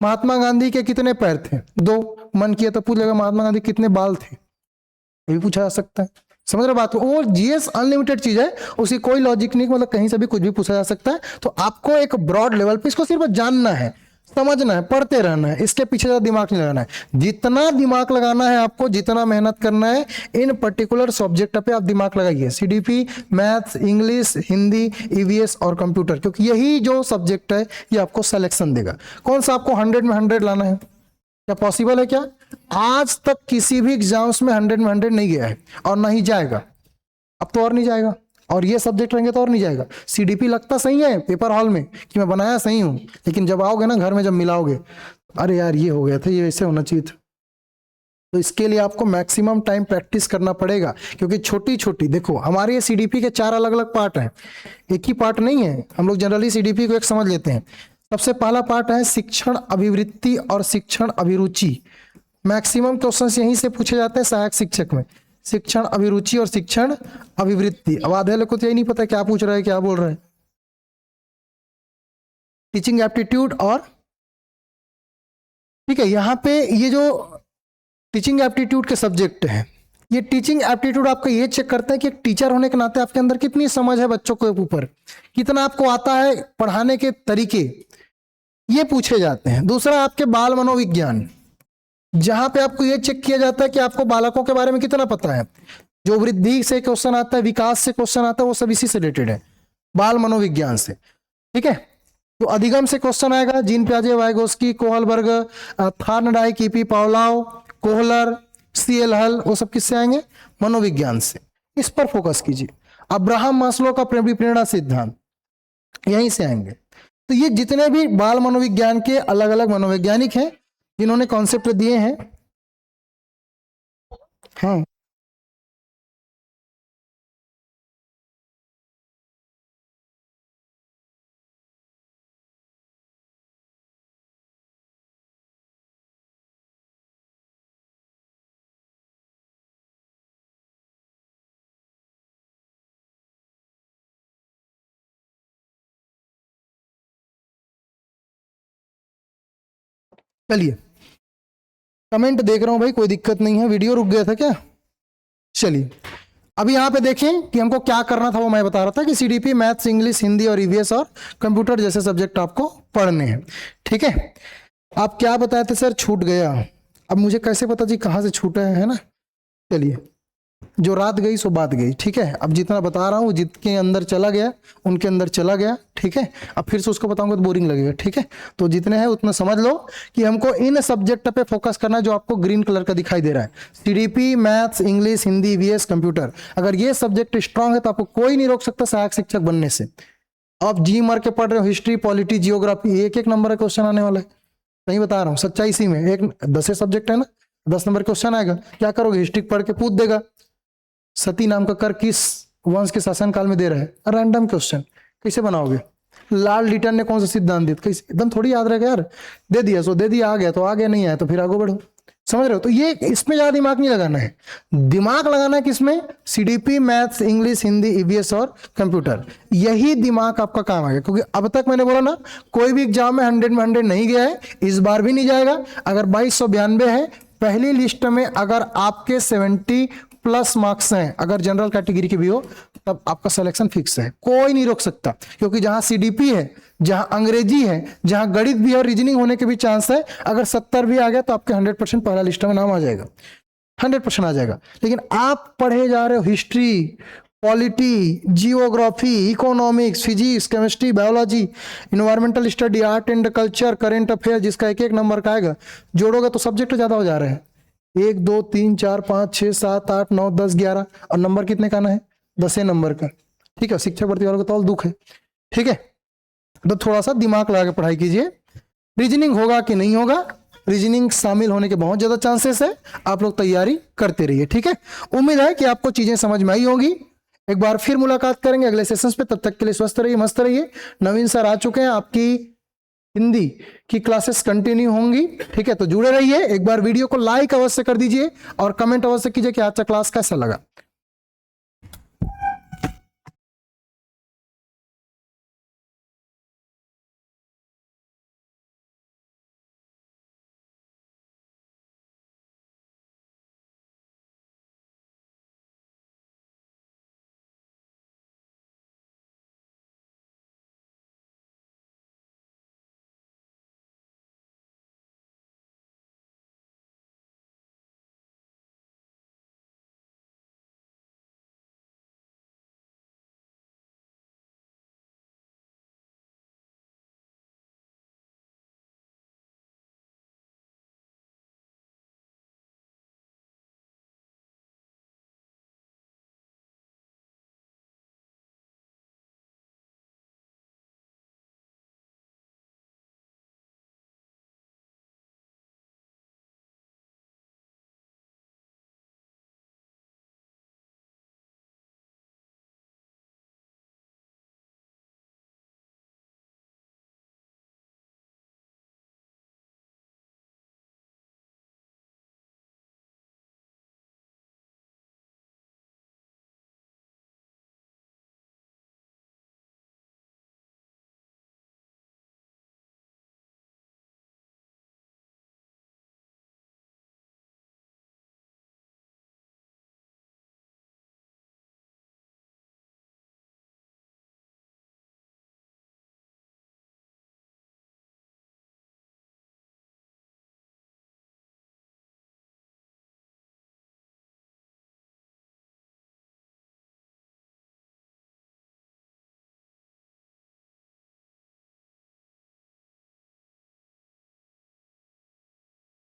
महात्मा गांधी के कितने पैर थे, 2, मन किया तो पूछ लेगा महात्मा गांधी कितने बाल थे, ये भी पूछा जा सकता है। समझ रहे बात को, वो जीएस अनलिमिटेड चीज है, उसकी कोई लॉजिक नहीं, मतलब कहीं से भी कुछ भी पूछा जा सकता है। तो आपको एक ब्रॉड लेवल पे इसको सिर्फ जानना है, समझना है, पढ़ते रहना है, इसके पीछे ज्यादा दिमाग नहीं लगाना है। जितना दिमाग लगाना है आपको, जितना मेहनत करना है इन पर्टिकुलर सब्जेक्ट पे आप दिमाग लगाइए, CDP, maths, English, Hindi, EVS और कंप्यूटर, क्योंकि यही जो सब्जेक्ट है ये आपको सिलेक्शन देगा। कौन सा आपको 100 में 100 लाना है, क्या पॉसिबल है क्या, आज तक किसी भी एग्जाम्स में 100 में 100 नहीं गया है और ना ही जाएगा, अब तो और नहीं जाएगा, और ये सब्जेक्ट रहेंगे तो और नहीं जाएगा। सीडीपी लगता सही है पेपर हॉल में कि मैं बनाया सही हूं, लेकिन जब आओगे ना घर में, जब मिलाओगे अरे यार ये हो गया था, ये ऐसे होना चाहिए था। तो इसके लिए आपको मैक्सिमम टाइम प्रैक्टिस करना पड़ेगा, क्योंकि छोटी छोटी देखो हमारे ये सीडीपी के 4 अलग अलग पार्ट हैं, एक ही पार्ट नहीं है। हम लोग जनरली सीडीपी को एक समझ लेते हैं। सबसे पहला पार्ट है शिक्षण अभिवृत्ति और शिक्षण अभिरुचि। मैक्सिमम क्वेश्चंस यहीं से पूछे जाते हैं सहायक शिक्षक में, शिक्षण अभिरुचि और शिक्षण अभिवृत्ति। अब आधे लोग को तो यही नहीं पता क्या पूछ रहा है, क्या बोल रहा है। टीचिंग एप्टीट्यूड और ठीक है, यहाँ पे ये जो टीचिंग एप्टीट्यूड के सब्जेक्ट हैं, ये टीचिंग एप्टीट्यूड आपका ये चेक करता है कि एक टीचर होने के नाते आपके अंदर कितनी समझ है बच्चों के ऊपर, कितना आपको आता है पढ़ाने के तरीके, ये पूछे जाते हैं। दूसरा आपके बाल मनोविज्ञान, जहां पे आपको ये चेक किया जाता है कि आपको बालकों के बारे में कितना पता है। जो वृद्धि से क्वेश्चन आता है, विकास से क्वेश्चन आता है, वो सब इसी से रिलेटेड है, बाल मनोविज्ञान से। ठीक है, तो अधिगम से क्वेश्चन आएगा, जीन प्याजे, वाइगोस्की, कोहलबर्ग, थार्नडाई, कीपी, पावलाव, कोहलर, सीएल हल, वो सब किससे आएंगे? मनोविज्ञान से। इस पर फोकस कीजिए। अब्राहम मास्लो का प्रेरणा सिद्धांत यहीं से आएंगे। तो ये जितने भी बाल मनोविज्ञान के अलग अलग मनोवैज्ञानिक हैं जिन्होंने कॉन्सेप्ट दिए हैं, हाँ चलिए, कमेंट देख रहा हूं भाई, कोई दिक्कत नहीं है। वीडियो रुक गया था क्या? चलिए, अभी यहां पे देखें कि हमको क्या करना था, वो मैं बता रहा था कि सीडीपी, मैथ्स, इंग्लिश, हिंदी और ईवीएस और कंप्यूटर जैसे सब्जेक्ट आपको पढ़ने हैं। ठीक है, आप क्या बताए थे सर? छूट गया। अब मुझे कैसे पता जी कहाँ से छूटा है ना? चलिए, जो रात गई सो बात गई। ठीक है, अब जितना बता रहा हूँ जितके अंदर चला गया उनके अंदर चला गया। ठीक है, अब फिर से उसको बताऊंगा तो बोरिंग लगेगा। ठीक है, तो जितने हैं उतना समझ लो कि हमको इन सब्जेक्ट पे फोकस करना है जो आपको ग्रीन कलर का दिखाई दे रहा है। CDP, maths, English, Hindi, VS, computer. अगर ये सब्जेक्ट स्ट्रांग है तो आपको कोई नहीं रोक सकता सहायक शिक्षक बनने से। आप जी मार के पढ़ रहे हो, हिस्ट्री, पॉलिटी, जियोग्राफी, एक एक नंबर का क्वेश्चन आने वाला है। नहीं बता रहा हूँ, सच्चाई इसी में। एक 10 सब्जेक्ट है ना, 10 नंबर क्वेश्चन आएगा। क्या करोगे? हिस्ट्री पढ़ के पूछ देगा सती नाम का कर किस वंश के शासन काल में दे रहा है, रैंडम क्वेश्चन। कैसे बनाओगे? लाल लिटन ने कौन सा सिद्धांत दिया? कैसे? एकदम थोड़ी याद रहेगा यार। दे दिया सो दे दिया, आ गया तो आ गया, नहीं आया तो फिर आगे बढ़ो। समझ रहे हो? तो ये इसमें ज्यादा दिमाग नहीं लगाना है। दिमाग लगाना है किसमें? CDP, maths, English, Hindi, EVS और कंप्यूटर। यही दिमाग आपका काम आएगा, क्योंकि अब तक मैंने बोला ना, कोई भी एग्जाम में 100 में 100 नहीं गया है, इस बार भी नहीं जाएगा। अगर 2292 है, पहली लिस्ट में अगर आपके 70 प्लस मार्क्स हैं, अगर जनरल कैटेगरी के भी हो, तब आपका सिलेक्शन फिक्स है, कोई नहीं रोक सकता। क्योंकि जहां सीडीपी है, जहां अंग्रेजी है, जहां गणित भी है और रीजनिंग होने के भी चांस है, अगर 70 भी आ गया तो आपके 100% पहला लिस्ट में नाम आ जाएगा, 100% आ जाएगा। लेकिन आप पढ़े जा रहे हो history, polity, geography, economics, physics, chemistry, biology, environmental study, art and culture, current affair, जिसका एक एक नंबर का आएगा। जोड़ोगे तो सब्जेक्ट ज्यादा हो जा रहे हैं। 1 2 3 4 5 6 7 8 9 10 11, और नंबर कितने का आना है? 10 नंबर का। ठीक है, शिक्षक भर्ती वालों को तो दुख है। ठीक है, तो थोड़ा सा दिमाग लगा के पढ़ाई कीजिए। रीजनिंग होगा कि नहीं होगा, रीजनिंग शामिल होने के बहुत ज्यादा चांसेस है। आप लोग तैयारी करते रहिए। ठीक है, उम्मीद है कि आपको चीजें समझ में आई होंगी। एक बार फिर मुलाकात करेंगे अगले सेशंस पे। तब तक के लिए स्वस्थ रहिए, मस्त रहिए। नवीन सर आ चुके हैं, आपकी हिंदी की क्लासेस कंटिन्यू होंगी। ठीक है, तो जुड़े रहिए। एक बार वीडियो को लाइक अवश्य कर दीजिए और कमेंट अवश्य कीजिए कि आज का क्लास कैसा लगा।